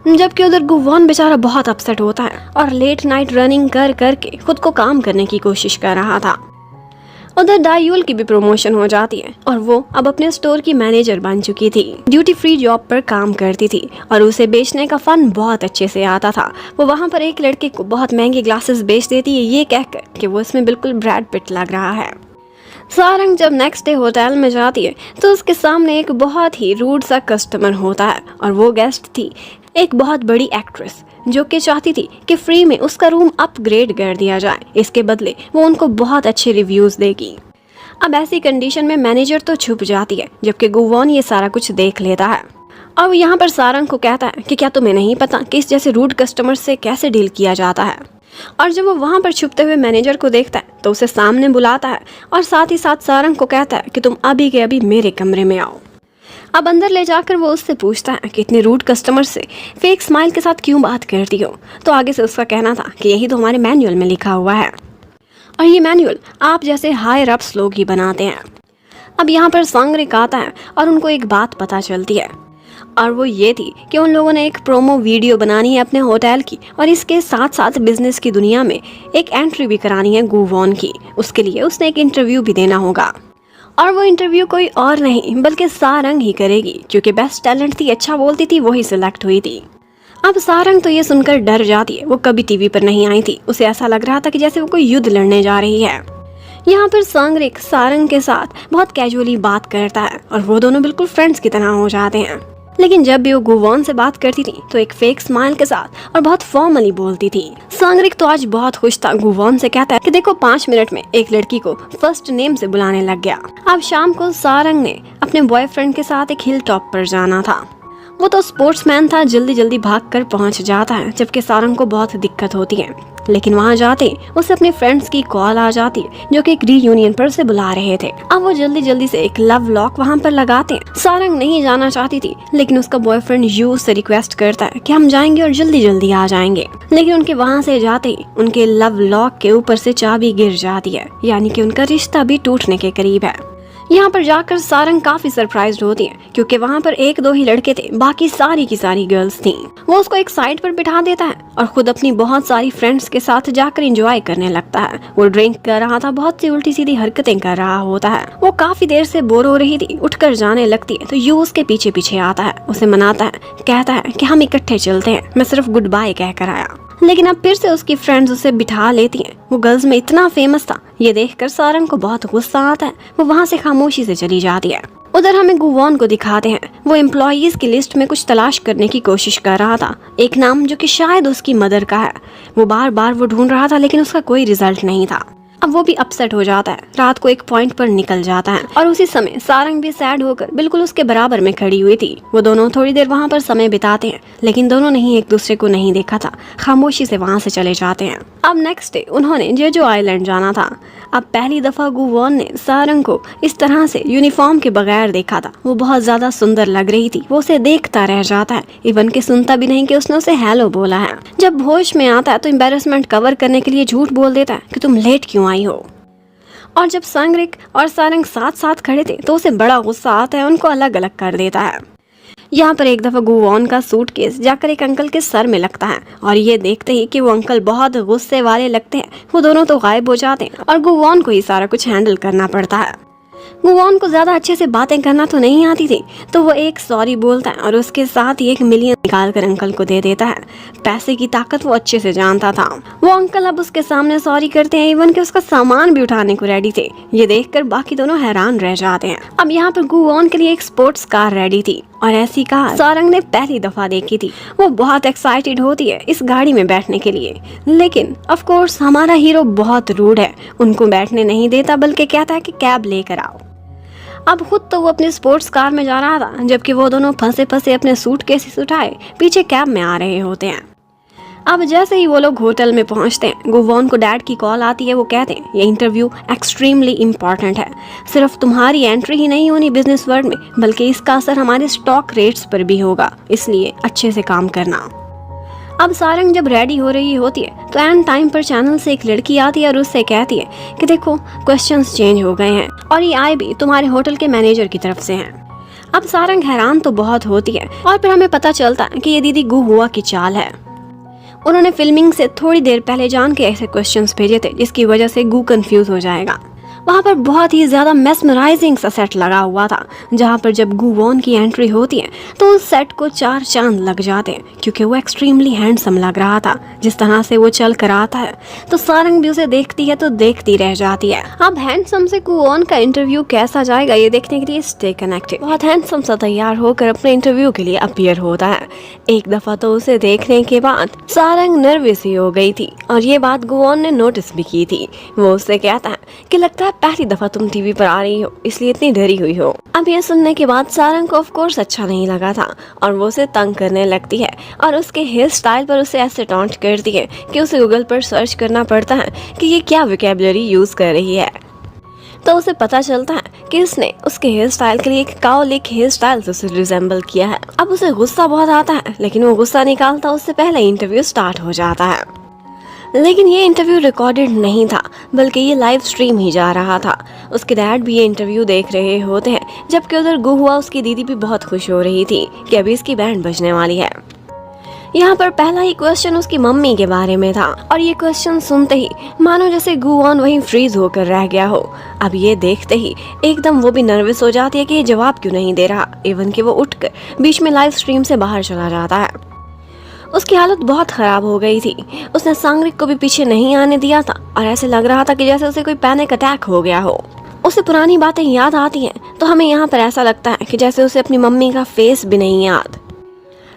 [SPEAKER 1] जबकि उधर गोवॉन बेचारा बहुत अपसेट होता है और लेट नाइट रनिंग कर करके खुद को काम करने की कोशिश कर रहा था। उधर दायूल की भी प्रमोशन हो जाती है और वो अब अपने स्टोर की मैनेजर बन चुकी थी। ड्यूटी फ्री जॉब पर काम करती थी और उसे बेचने का फन बहुत अच्छे से आता था। वो वहाँ पर एक लड़के को बहुत महंगी ग्लासेस बेच देती है ये कहकर कि वो इसमें बिल्कुल ब्रैड पिट लग रहा है। सारंग जब नेक्स्ट डे होटल में जाती है तो उसके सामने एक बहुत ही रूड सा कस्टमर होता है और वो गेस्ट थी एक बहुत बड़ी एक्ट्रेस जो कि चाहती थी कि फ्री में उसका रूम अपग्रेड कर दिया जाए, इसके बदले वो उनको बहुत अच्छे रिव्यूज देगी। अब ऐसी कंडीशन में मैनेजर तो छुप जाती है, जबकि गुवॉन ये सारा कुछ देख लेता है। अब यहाँ पर सारंग को कहता है कि क्या तुम्हें नहीं पता कि इस जैसे रूड कस्टमर से कैसे डील किया जाता है। और जब वो वहाँ पर छुपते हुए मैनेजर को देखता है तो उसे सामने बुलाता है और साथ ही साथ सारंग को कहता है कि तुम अभी के अभी मेरे कमरे में आओ। अब अंदर ले जाकर वो उससे पूछता है कि इतने रूड कस्टमर से फेक स्माइल के साथ क्यों बात करती हो। तो आगे से उसका कहना था कि यही तो हमारे मैनुअल में लिखा हुआ है और ये मैनुअल आप जैसे हायर अप्स लोग ही बनाते हैं। अब यहाँ पर सांगरिक आता है और उनको एक बात पता चलती है और वो ये थी कि उन लोगों ने एक प्रोमो वीडियो बनानी है अपने होटल की और इसके साथ साथ बिजनेस की दुनिया में एक एंट्री भी करानी है गुवॉन की। उसके लिए उसने एक इंटरव्यू भी देना होगा और वो इंटरव्यू कोई और नहीं बल्कि सारंग ही करेगी, क्योंकि बेस्ट टैलेंट थी, अच्छा बोलती थी, वही सिलेक्ट हुई थी। अब सारंग तो ये सुनकर डर जाती है, वो कभी टीवी पर नहीं आई थी, उसे ऐसा लग रहा था कि जैसे वो कोई युद्ध लड़ने जा रही है। यहाँ पर सांगरिक सारंग के साथ बहुत कैजुअली बात करता है और वो दोनों बिल्कुल फ्रेंड्स की तरह हो जाते हैं। लेकिन जब भी वो गुवॉन से बात करती थी तो एक फेक स्माइल के साथ और बहुत फॉर्मली बोलती थी। सांगरिक तो आज बहुत खुश था, गुवॉन से कहता है कि देखो 5 मिनट में एक लड़की को फर्स्ट नेम से बुलाने लग गया। अब शाम को सारंग ने अपने बॉयफ्रेंड के साथ एक हिल टॉप पर जाना था। वो तो स्पोर्ट्समैन था, जल्दी जल्दी भागकर पहुंच जाता है, जबकि सारंग को बहुत दिक्कत होती है। लेकिन वहां जाते उसे अपने फ्रेंड्स की कॉल आ जाती है जो कि एक रीयूनियन पर उसे बुला रहे थे। अब वो जल्दी जल्दी से एक लव लॉक वहां पर लगाते हैं। सारंग नहीं जाना चाहती थी, लेकिन उसका बॉयफ्रेंड यू से रिक्वेस्ट करता है कि हम जाएंगे और जल्दी जल्दी आ जाएंगे। लेकिन उनके वहां से जाते ही उनके लव लॉक के ऊपर से चाबी गिर जाती है, यानी कि उनका रिश्ता भी टूटने के करीब है। यहाँ पर जाकर सारंग काफी सरप्राइज्ड होती है, क्योंकि वहाँ पर 1-2 ही लड़के थे, बाकी सारी की सारी गर्ल्स थीं। वो उसको एक साइड पर बिठा देता है और खुद अपनी बहुत सारी फ्रेंड्स के साथ जाकर एंजॉय करने लगता है। वो ड्रिंक कर रहा था, बहुत सी उल्टी सीधी हरकतें कर रहा होता है। वो काफी देर से बोर हो रही थी, उठकर जाने लगती है तो यू उसके पीछे पीछे आता है, उसे मनाता है, कहता है कि हम इकट्ठे चलते हैं, मैं सिर्फ गुड बाय कहकर आया। लेकिन अब फिर से उसकी फ्रेंड्स उसे बिठा लेती हैं। वो गर्ल्स में इतना फेमस था, ये देखकर सारंग को बहुत गुस्सा आता है। वो वहाँ से खामोशी से चली जाती है। उधर हमें गुवॉन को दिखाते हैं, वो एम्प्लॉयज की लिस्ट में कुछ तलाश करने की कोशिश कर रहा था, एक नाम जो कि शायद उसकी मदर का है। वो बार बार वो ढूंढ रहा था, लेकिन उसका कोई रिजल्ट नहीं था। अब वो भी अपसेट हो जाता है, रात को एक पॉइंट पर निकल जाता है और उसी समय सारंग भी सैड होकर बिल्कुल उसके बराबर में खड़ी हुई थी। वो दोनों थोड़ी देर वहाँ पर समय बिताते हैं, लेकिन दोनों ने ही एक दूसरे को नहीं देखा था, खामोशी से वहाँ से चले जाते हैं। अब नेक्स्ट डे उन्होंने जेजो आइलैंड जाना था। अब पहली दफा गुवॉन ने सारंग को इस तरह से यूनिफॉर्म के बगैर देखा था। वो बहुत ज्यादा सुंदर लग रही थी, वो उसे देखता रह जाता है, इवन के सुनता भी नहीं कि उसने उसे हेलो बोला है। जब होश में आता है तो एम्बैरेसमेंट कवर करने के लिए झूठ बोल देता है कि तुम लेट क्यों आई हो। और जब सांगरिक और सारंग साथ साथ खड़े थे तो उसे बड़ा गुस्सा आता है, उनको अलग अलग कर देता है। यहाँ पर एक दफा गुवॉन का सूटकेस जाकर एक अंकल के सर में लगता है और ये देखते ही कि वो अंकल बहुत गुस्से वाले लगते हैं, वो दोनों तो गायब हो जाते हैं और गुवॉन को ही सारा कुछ हैंडल करना पड़ता है। गुवॉन को ज्यादा अच्छे से बातें करना तो नहीं आती थी, तो वो एक सॉरी बोलता है और उसके साथ ही 1 मिलियन निकाल कर अंकल को दे देता है। पैसे की ताकत वो अच्छे से जानता था। वो अंकल अब उसके सामने सॉरी करते हैं, इवन के उसका सामान भी उठाने को रेडी थे। ये देखकर बाकी दोनों हैरान रह जाते हैं। अब यहाँ पर गुवॉन के लिए एक स्पोर्ट्स कार रेडी थी और ऐसी कार सारंग ने पहली दफा देखी थी। वो बहुत एक्साइटेड होती है इस गाड़ी में बैठने के लिए, लेकिन ऑफ कोर्स हमारा हीरो बहुत रूड है, उनको बैठने नहीं देता बल्कि कहता है कि कैब लेकर आओ। अब खुद तो वो अपनी स्पोर्ट्स कार में जा रहा था, जबकि वो दोनों फंसे फंसे अपने सूटकेस उठाए पीछे कैब में आ रहे होते हैं। अब जैसे ही वो लोग होटल में पहुंचते हैं, गुवॉन को डैड की कॉल आती है। वो कहते हैं ये इंटरव्यू एक्सट्रीमली इम्पॉर्टेंट है, सिर्फ तुम्हारी एंट्री ही नहीं होनी बिजनेस वर्ल्ड में, बल्कि इसका असर हमारे स्टॉक रेट्स पर भी होगा, इसलिए अच्छे से काम करना। अब सारंग जब रेडी हो रही होती है तो एंड टाइम पर चैनल से एक लड़की आती है और उससे कहती है कि देखो क्वेश्चंस चेंज हो गए हैं और ये आए भी तुम्हारे होटल के मैनेजर की तरफ से हैं। अब सारंग हैरान तो बहुत होती है और फिर हमें पता चलता है कि ये दीदी गु हुआ की चाल है। उन्होंने फिल्मिंग से थोड़ी देर पहले जान के ऐसे क्वेश्चंस भेजे थे जिसकी वजह से गु कंफ्यूज हो जाएगा। वहाँ पर बहुत ही ज़्यादा मेस्मराइजिंग सा सेट लगा हुआ था, जहाँ पर जब गुवॉन की एंट्री होती है तो उस सेट को 4 चांद लग जाते हैं, क्योंकि वो एक्सट्रीमली हैंडसम लग रहा था। जिस तरह से वो चल कर आता है तो सारंग भी उसे देखती है तो देखती रह जाती है। अब हैंडसम से गुवॉन का इंटरव्यू कैसा जाएगा ये देखने के लिए स्टे कनेक्टेड। बहुत हैंडसम सा तैयार होकर अपने इंटरव्यू के लिए अपीयर होता है। एक दफा तो उसे देखने के बाद सारंग नर्वस ही हो गई थी, और ये बात गुवॉन ने नोटिस भी की थी। वो उससे कहता है कि लगता है पहली दफा तुम टीवी पर आ रही हो, इसलिए इतनी डरी हुई हो। अब ये सुनने के बाद सारंग को ऑफ कोर्स अच्छा नहीं लगा था, और वो उसे तंग करने लगती है और उसके हेयर स्टाइल पर उसे ऐसे टॉन्ट करती है कि उसे गूगल पर सर्च करना पड़ता है कि ये क्या वोकैबुलरी यूज कर रही है। तो उसे पता चलता है कि उसने उसके हेयर स्टाइल के लिए एक काउ लिक हेयर स्टाइल से उसे रिजेंबल किया है। अब उसे गुस्सा बहुत आता है, लेकिन वो गुस्सा निकालता उससे पहले इंटरव्यू स्टार्ट हो जाता है। लेकिन ये इंटरव्यू रिकॉर्डेड नहीं था, बल्कि ये लाइव स्ट्रीम ही जा रहा था। उसके डैड भी ये इंटरव्यू देख रहे होते हैं, जबकि उधर गुहुआ उसकी दीदी भी बहुत खुश हो रही थी कि अभी इसकी बैंड बजने वाली है। यहाँ पर पहला ही क्वेश्चन उसकी मम्मी के बारे में था, और ये क्वेश्चन सुनते ही मानो जैसे गुवॉन वहीं फ्रीज होकर रह गया हो। अब ये देखते ही एकदम वो भी नर्वस हो जाती है कि ये जवाब क्यों नहीं दे रहा, इवन कि वो उठकर बीच में लाइव स्ट्रीम से बाहर चला जाता है। उसकी हालत बहुत खराब हो गई थी। उसने सांगरिक को भी पीछे नहीं आने दिया था, और ऐसे लग रहा था कि जैसे उसे कोई पैनिक अटैक हो गया हो। उसे पुरानी बातें याद आती हैं, तो हमें यहाँ पर ऐसा लगता है कि जैसे उसे अपनी मम्मी का फेस भी नहीं याद।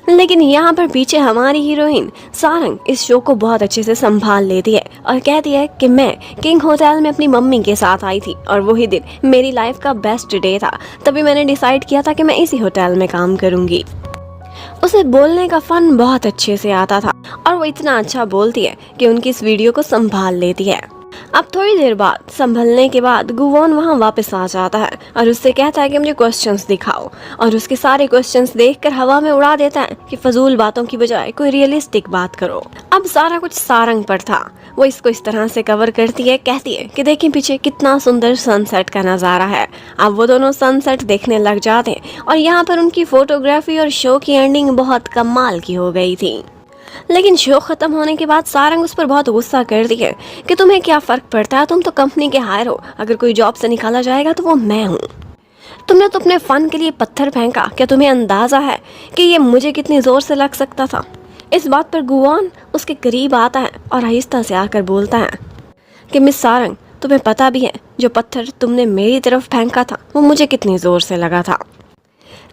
[SPEAKER 1] लेकिन यहाँ पर पीछे हमारी हीरोइन सारंग इस शो को बहुत अच्छे से संभाल लेती है और कहती है कि मैं किंग होटल में अपनी मम्मी के साथ आई थी, और वही दिन मेरी लाइफ का बेस्ट डे था। तभी मैंने डिसाइड किया था कि मैं इसी होटल में काम करूंगी। उसे बोलने का फन बहुत अच्छे से आता था, और वो इतना अच्छा बोलती है कि उनकी इस वीडियो को संभाल लेती है। अब थोड़ी देर बाद संभलने के बाद गुवॉन वहाँ वापस आ जाता है और उससे कहता है कि मुझे क्वेश्चंस दिखाओ, और उसके सारे क्वेश्चंस देखकर हवा में उड़ा देता है कि फजूल बातों की बजाय कोई रियलिस्टिक बात करो। अब सारा कुछ सारंग पर था। वो इसको इस तरह से कवर करती है, कहती है कि देखिए पीछे कितना सुंदर सनसेट का नज़ारा है। अब वो दोनों सनसेट देखने लग जाते हैं, और यहाँ पर उनकी फोटोग्राफी और शो की एंडिंग बहुत कमाल की हो गई थी। लेकिन शो खत्म होने के बाद सारंग उस पर बहुत गुस्सा करती है कि तुम्हें क्या फर्क पड़ता है, तुम तो कंपनी के हायर हो, अगर कोई जॉब से निकाला जाएगा तो वो मैं हूँ। तुमने तो अपने फन के लिए पत्थर फेंका, क्या तुम्हें अंदाजा है कि ये मुझे कितनी जोर से लग सकता था। इस बात पर गुवॉन उसके करीब आता है और आहिस्ता से आकर बोलता है कि मिस सारंग, तुम्हें पता भी है जो पत्थर तुमने मेरी तरफ फेंका था वो मुझे कितनी जोर से लगा था।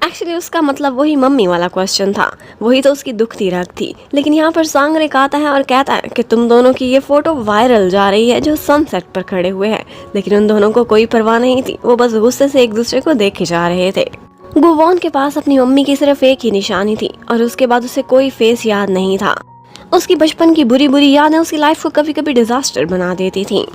[SPEAKER 1] एक्चुअली उसका मतलब वही मम्मी वाला क्वेश्चन था, वही तो उसकी दुखती रग थी। लेकिन यहाँ पर सांगरिक आता है और कहता है कि तुम दोनों की ये फोटो वायरल जा रही है जो सनसेट पर खड़े हुए हैं। लेकिन उन दोनों को कोई परवाह नहीं थी, वो बस गुस्से से एक दूसरे को देखे जा रहे थे। गुवॉन के पास अपनी मम्मी की सिर्फ एक ही निशानी थी, और उसके बाद उसे कोई फेस याद नहीं था। उसकी बचपन की बुरी बुरी यादें उसकी लाइफ को कभी कभी डिजास्टर बना देती थी।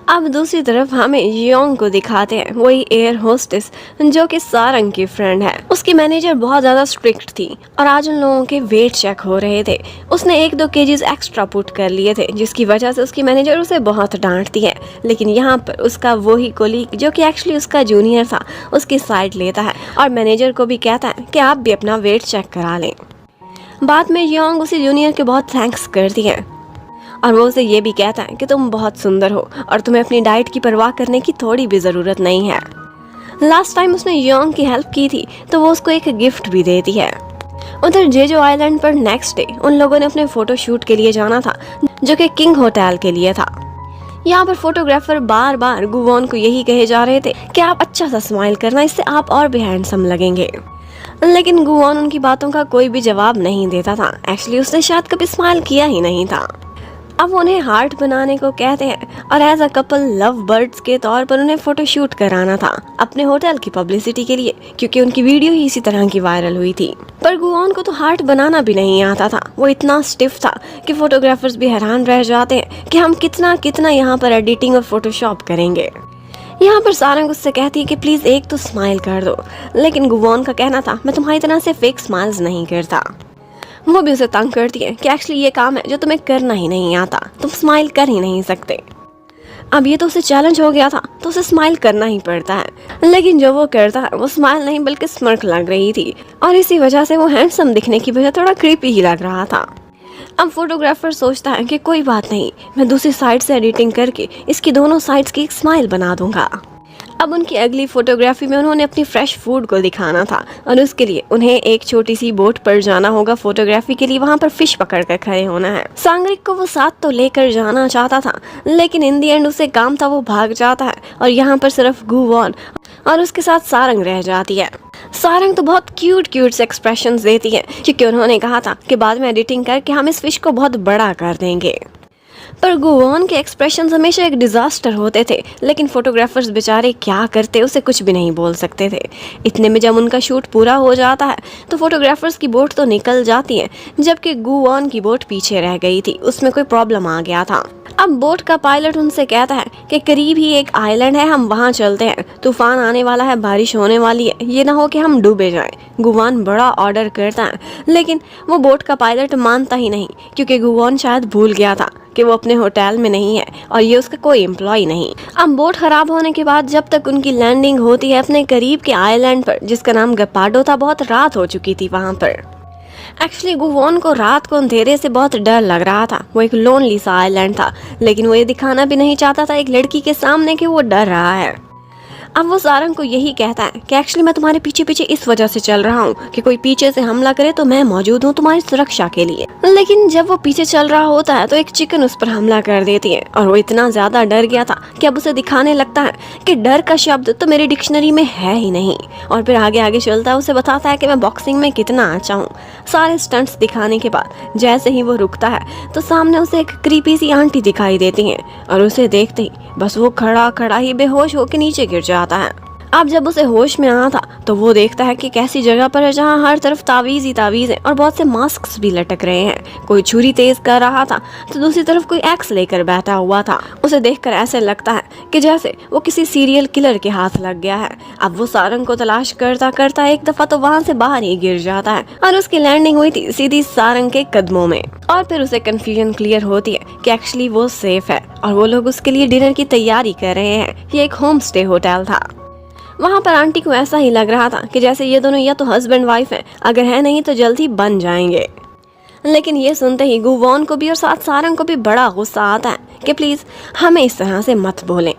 [SPEAKER 1] अब दूसरी तरफ हमें योंग को दिखाते हैं, वही एयर होस्टेस जो कि सारंग की फ्रेंड है। उसकी मैनेजर बहुत ज़्यादा स्ट्रिक्ट थी, और आज उन लोगों के वेट चेक हो रहे थे। उसने 1-2 केजीज एक्स्ट्रा पुट कर लिए थे, जिसकी वजह से उसकी मैनेजर उसे बहुत डांटती है। लेकिन यहाँ पर उसका वही कोलीग जो कि एक्चुअली उसका जूनियर था, उसकी साइड लेता है और मैनेजर को भी कहता है कि आप भी अपना वेट चेक करा लें। बाद में योंग उसी जूनियर के बहुत थैंक्स करती है, और वो उसे ये भी कहता है कि तुम बहुत सुंदर हो और तुम्हें अपनी डाइट की परवाह करने की थोड़ी भी ज़रूरत नहीं है। लास्ट टाइम उसने योंग की हेल्प की थी तो वो उसको एक गिफ्ट भी देती है। उधर जेजो आइलैंड पर नेक्स्ट डे उन लोगों ने अपने फोटो शूट के लिए जाना था, जो कि किंग होटल के लिए था। यहाँ पर फोटोग्राफर बार बार गुवॉन को यही कहे जा रहे थे कि आप अच्छा सा स्माइल करना, इससे आप और भी हैंडसम लगेंगे। लेकिन गुवॉन उनकी बातों का कोई भी जवाब नहीं देता था। एक्चुअली उसने शायद कभी स्माइल किया ही नहीं था। अब उन्हें हार्ट बनाने को कहते हैं, और as a couple lovebirds के तौर पर उन्हें फोटो शूट कराना था अपने होटल की पब्लिसिटी के लिए, क्योंकि उनकी वीडियो ही इसी तरह की वायरल हुई थी। पर गुवॉन को तो हार्ट बनाना भी नहीं आता था। वो इतना स्टिफ था कि फोटोग्राफर्स भी हैरान रह जाते हैं कि हम कितना कितना यहाँ पर एडिटिंग और फोटोशॉप करेंगे। यहाँ पर सारंग उससे कहती है कि प्लीज एक तो स्माइल कर दो, लेकिन गुवॉन का कहना था मैं तुम्हारी तरह से फेक स्माइल्स नहीं करता। वो भी उसे तंग करती है कि एक्चुअली ये काम है जो तुम्हें करना ही नहीं आता, तुम स्माइल कर ही नहीं सकते। अब ये तो उसे चैलेंज हो गया था तो उसे स्माइल करना ही पड़ता है। लेकिन जो वो करता है वो स्माइल नहीं बल्कि स्mirk लग रही थी, और इसी वजह से वो हैंडसम दिखने की वजह थोड़ा क्रीपी ही लग रहा था। अब फोटोग्राफर सोचता है कि कोई बात नहीं, मैं दूसरी साइड से एडिटिंग करके इसकी दोनों साइड्स की एक स्माइल बना दूंगा। अब उनकी अगली फोटोग्राफी में उन्होंने अपनी फ्रेश फूड को दिखाना था और उसके लिए उन्हें एक छोटी सी बोट पर जाना होगा फोटोग्राफी के लिए। वहां पर फिश पकड़ कर खड़े होना है। सांगरिक को वो साथ तो लेकर जाना चाहता था, लेकिन इन दी एंड उसे काम था, वो भाग जाता है और यहाँ पर सिर्फ गु वॉन और उसके साथ सारंग रह जाती है। सारंग तो बहुत क्यूट से एक्सप्रेशंस देती है, क्योंकि उन्होंने कहा था कि बाद में एडिटिंग करके हम इस फिश को बहुत बड़ा कर देंगे। पर गुवॉन के एक्सप्रेशंस हमेशा एक डिजास्टर होते थे, लेकिन फोटोग्राफर्स बेचारे क्या करते, उसे कुछ भी नहीं बोल सकते थे। इतने में जब उनका शूट पूरा हो जाता है तो फोटोग्राफर्स की बोट तो निकल जाती है, जबकि गुवॉन की बोट पीछे रह गई थी, उसमें कोई प्रॉब्लम आ गया था। अब बोट का पायलट उनसे कहता है कि करीब ही एक आइलैंड है, हम वहाँ चलते हैं, तूफान आने वाला है, बारिश होने वाली है, ये ना हो कि हम डूबे जाएं। गुवॉन बड़ा ऑर्डर करता है, लेकिन वो बोट का पायलट मानता ही नहीं, क्योंकि गुवॉन शायद भूल गया था कि वो अपने होटल में नहीं है और ये उसका कोई एम्प्लॉय नहीं। अब बोट खराब होने के बाद जब तक उनकी लैंडिंग होती है अपने करीब के आइलैंड पर, जिसका नाम गपाडो था, बहुत रात हो चुकी थी वहाँ पर। एक्चुअली गुवॉन को रात को अंधेरे से बहुत डर लग रहा था। वो एक लोनली सा आइलैंड था, लेकिन वो ये दिखाना भी नहीं चाहता था एक लड़की के सामने कि वो डर रहा है। अब वो सारंग को यही कहता है कि एक्चुअली मैं तुम्हारे पीछे पीछे इस वजह से चल रहा हूँ कि कोई पीछे से हमला करे तो मैं मौजूद हूँ तुम्हारी सुरक्षा के लिए। लेकिन जब वो पीछे चल रहा होता है तो एक चिकन उस पर हमला कर देती है और वो इतना ज्यादा डर गया था कि अब उसे दिखाने लगता है कि डर का शब्द तो मेरी डिक्शनरी में है ही नहीं। और फिर आगे आगे चलता है, उसे बताता है कि मैं बॉक्सिंग में कितना अच्छा हूँ। सारे स्टंट्स दिखाने के बाद जैसे ही वो रुकता है तो सामने उसे एक क्रीपी सी आंटी दिखाई देती है और उसे देखते ही बस वो खड़ा खड़ा ही बेहोश होकर नीचे गिर जाता है। अब जब उसे होश में आना था तो वो देखता है कि कैसी जगह पर है जहाँ हर तरफ तावीज ही तावीज है और बहुत से मास्क भी लटक रहे हैं। कोई छुरी तेज कर रहा था तो दूसरी तरफ कोई एक्स लेकर बैठा हुआ था। उसे देखकर ऐसे लगता है कि जैसे वो किसी सीरियल किलर के हाथ लग गया है। अब वो सारंग को तलाश करता करता एक दफा तो वहाँ से बाहर ही गिर जाता है और उसकी लैंडिंग हुई थी सीधी सारंग के कदमों में। और फिर उसे कंफ्यूजन क्लियर होती है कि एक्चुअली वो सेफ है और वो लोग उसके लिए डिनर की तैयारी कर रहे हैं। ये एक होम स्टे होटल था। वहाँ पर आंटी को ऐसा ही लग रहा था कि जैसे ये दोनों या तो हस्बैंड वाइफ हैं, अगर है नहीं तो जल्दी बन जाएंगे। लेकिन ये सुनते ही गुवॉन को भी और साथ सारंग को भी बड़ा गुस्सा आता है कि प्लीज हमें इस तरह से मत बोलें।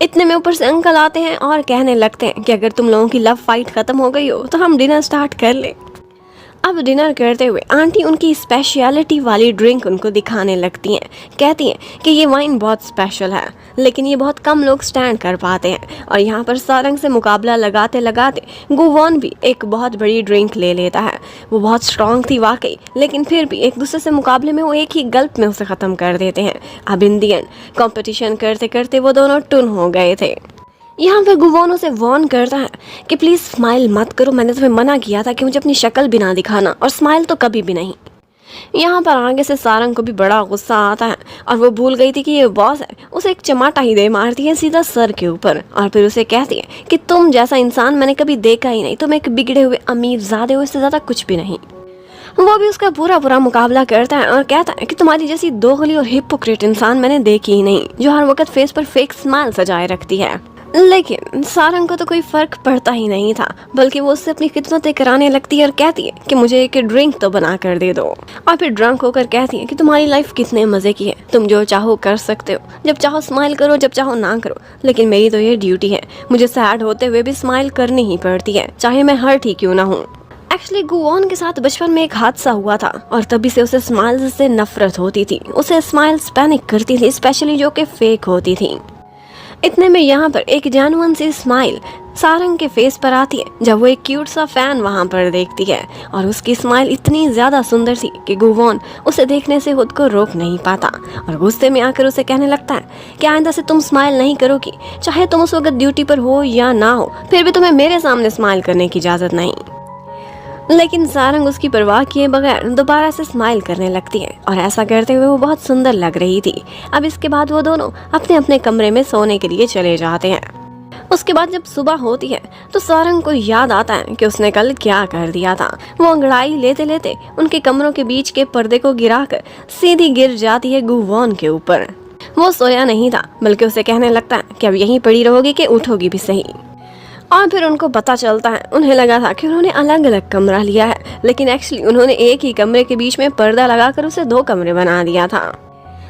[SPEAKER 1] इतने में ऊपर से अंकल आते हैं और कहने लगते हैं कि अगर तुम लोगों की लव फाइट खत्म हो गई हो तो हम डिनर स्टार्ट कर लें। अब डिनर करते हुए आंटी उनकी स्पेशलिटी वाली ड्रिंक उनको दिखाने लगती हैं। कहती हैं कि ये वाइन बहुत स्पेशल है, लेकिन ये बहुत कम लोग स्टैंड कर पाते हैं। और यहाँ पर सारंग से मुकाबला लगाते लगाते गुवॉन भी एक बहुत बड़ी ड्रिंक ले लेता है। वो बहुत स्ट्रॉन्ग थी वाकई, लेकिन फिर भी एक दूसरे से मुकाबले में वो एक ही गल्प में उसे ख़त्म कर देते हैं। अब इन दी एंड कॉम्पिटिशन करते करते वो दोनों टुन हो गए थे। यहाँ पर गुवॉन उसे वॉर्न करता है कि प्लीज़ स्माइल मत करो, मैंने तुम्हें मना किया था कि मुझे अपनी शक्ल भी ना दिखाना, और स्माइल तो कभी भी नहीं। यहाँ पर आगे से सारंग को भी बड़ा गुस्सा आता है और वो भूल गई थी कि ये बॉस है। उसे एक चमाटा ही दे मारती है सीधा सर के ऊपर और फिर उसे कहती है कि तुम जैसा इंसान मैंने कभी देखा ही नहीं, तुम एक बिगड़े हुए अमीर ज़ादे हो, इससे ज़्यादा कुछ भी नहीं। वो भी उसका पूरा मुकाबला करता है और कहता है कि तुम्हारी जैसी दोगली और हिपोक्रेट इंसान मैंने देखी ही नहीं, जो हर वक्त फेस पर फेक स्माइल सजाए रखती है। लेकिन सारंग को तो कोई फर्क पड़ता ही नहीं था, बल्कि वो उससे अपनी खिदमतें कराने लगती है और कहती है कि मुझे एक ड्रिंक तो बना कर दे दो। और फिर ड्रंक होकर कहती है कि तुम्हारी लाइफ कितने मजे की है, तुम जो चाहो कर सकते हो, जब चाहो स्माइल करो, जब चाहो ना करो, लेकिन मेरी तो ये ड्यूटी है, मुझे सैड होते हुए भी स्माइल करनी ही पड़ती है, चाहे मैं हर्ट ही क्यों ना हूँ। एक्चुअली गुवॉन के साथ बचपन में एक हादसा हुआ था और तभी से उसे स्माइल्स से नफरत होती थी। उसे स्माइल्स पैनिक करती थी, स्पेशली जो कि फेक होती थी। इतने में यहाँ पर एक जेन्युइन सी स्माइल सारंग के फेस पर आती है जब वो एक क्यूट सा फैन वहाँ पर देखती है और उसकी स्माइल इतनी ज़्यादा सुंदर थी कि गुवॉन उसे देखने से खुद को रोक नहीं पाता और गुस्से में आकर उसे कहने लगता है कि आइंदा से तुम स्माइल नहीं करोगी, चाहे तुम उस वक्त ड्यूटी पर हो या ना हो, फिर भी तुम्हें मेरे सामने स्माइल करने की इजाज़त नहीं। लेकिन सारंग उसकी परवाह किए बगैर दोबारा से स्माइल करने लगती है और ऐसा करते हुए वो बहुत सुंदर लग रही थी। अब इसके बाद वो दोनों अपने अपने कमरे में सोने के लिए चले जाते हैं। उसके बाद जब सुबह होती है तो सारंग को याद आता है कि उसने कल क्या कर दिया था। वो अंगड़ाई लेते लेते उनके कमरों के बीच के पर्दे को गिराकर सीधी गिर जाती है गुवॉन के ऊपर। वो सोया नहीं था, बल्कि उसे कहने लगता है कि अब यहीं पड़ी रहोगी कि उठोगी भी सही। और फिर उनको पता चलता है, उन्हें लगा था कि उन्होंने अलग अलग कमरा लिया है, लेकिन एक्चुअली उन्होंने एक ही कमरे के बीच में पर्दा लगाकर उसे 2 कमरे बना दिया था।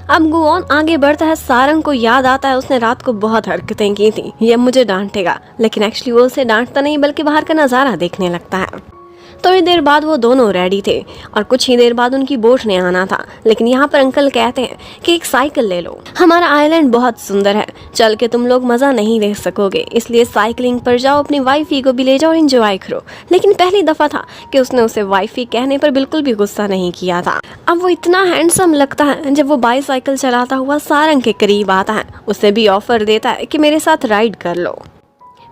[SPEAKER 1] अब गुवॉन आगे बढ़ता है। सारंग को याद आता है उसने रात को बहुत हरकतें की थी, ये मुझे डांटेगा, लेकिन एक्चुअली वो उसे डांटता नहीं बल्कि बाहर का नज़ारा देखने लगता है। थोड़ी देर बाद वो दोनों रेडी थे और कुछ ही देर बाद उनकी बोट ने आना था, लेकिन यहाँ पर अंकल कहते हैं कि एक साइकिल ले लो, हमारा आइलैंड बहुत सुंदर है, चल के तुम लोग मज़ा नहीं ले सकोगे, इसलिए साइकिलिंग पर जाओ, अपनी वाइफी को भी ले जाओ, एंजॉय करो। लेकिन पहली दफ़ा था कि उसने उसे वाइफी कहने पर बिल्कुल भी गुस्सा नहीं किया था। अब वो इतना हैंडसम लगता है जब वो बाईसाइकिल चलाता हुआ सारंग के करीब आता है, उसे भी ऑफर देता है कि मेरे साथ राइड कर लो।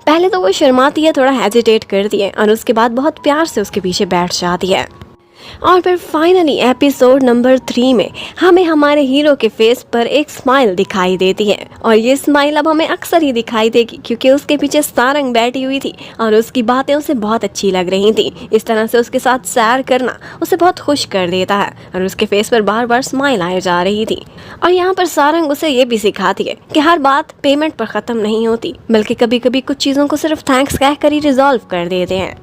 [SPEAKER 1] पहले तो वो शर्माती है, थोड़ा हेजिटेट करती है और उसके बाद बहुत प्यार से उसके पीछे बैठ जाती है। और फिर फाइनली एपिसोड नंबर 3 में हमें हमारे हीरो के फेस पर एक स्माइल दिखाई देती है, और ये स्माइल अब हमें अक्सर ही दिखाई देगी क्योंकि उसके पीछे सारंग बैठी हुई थी और उसकी बातें उसे बहुत अच्छी लग रही थी। इस तरह से उसके साथ सैर करना उसे बहुत खुश कर देता है और उसके फेस पर बार बार स्माइल आए जा रही थी। और यहाँ पर सारंग उसे ये भी सिखाती है कि हर बात पेमेंट पर ख़त्म नहीं होती, बल्कि कभी कभी कुछ चीज़ों को सिर्फ थैंक्स कहकर ही रिजॉल्व कर देते हैं।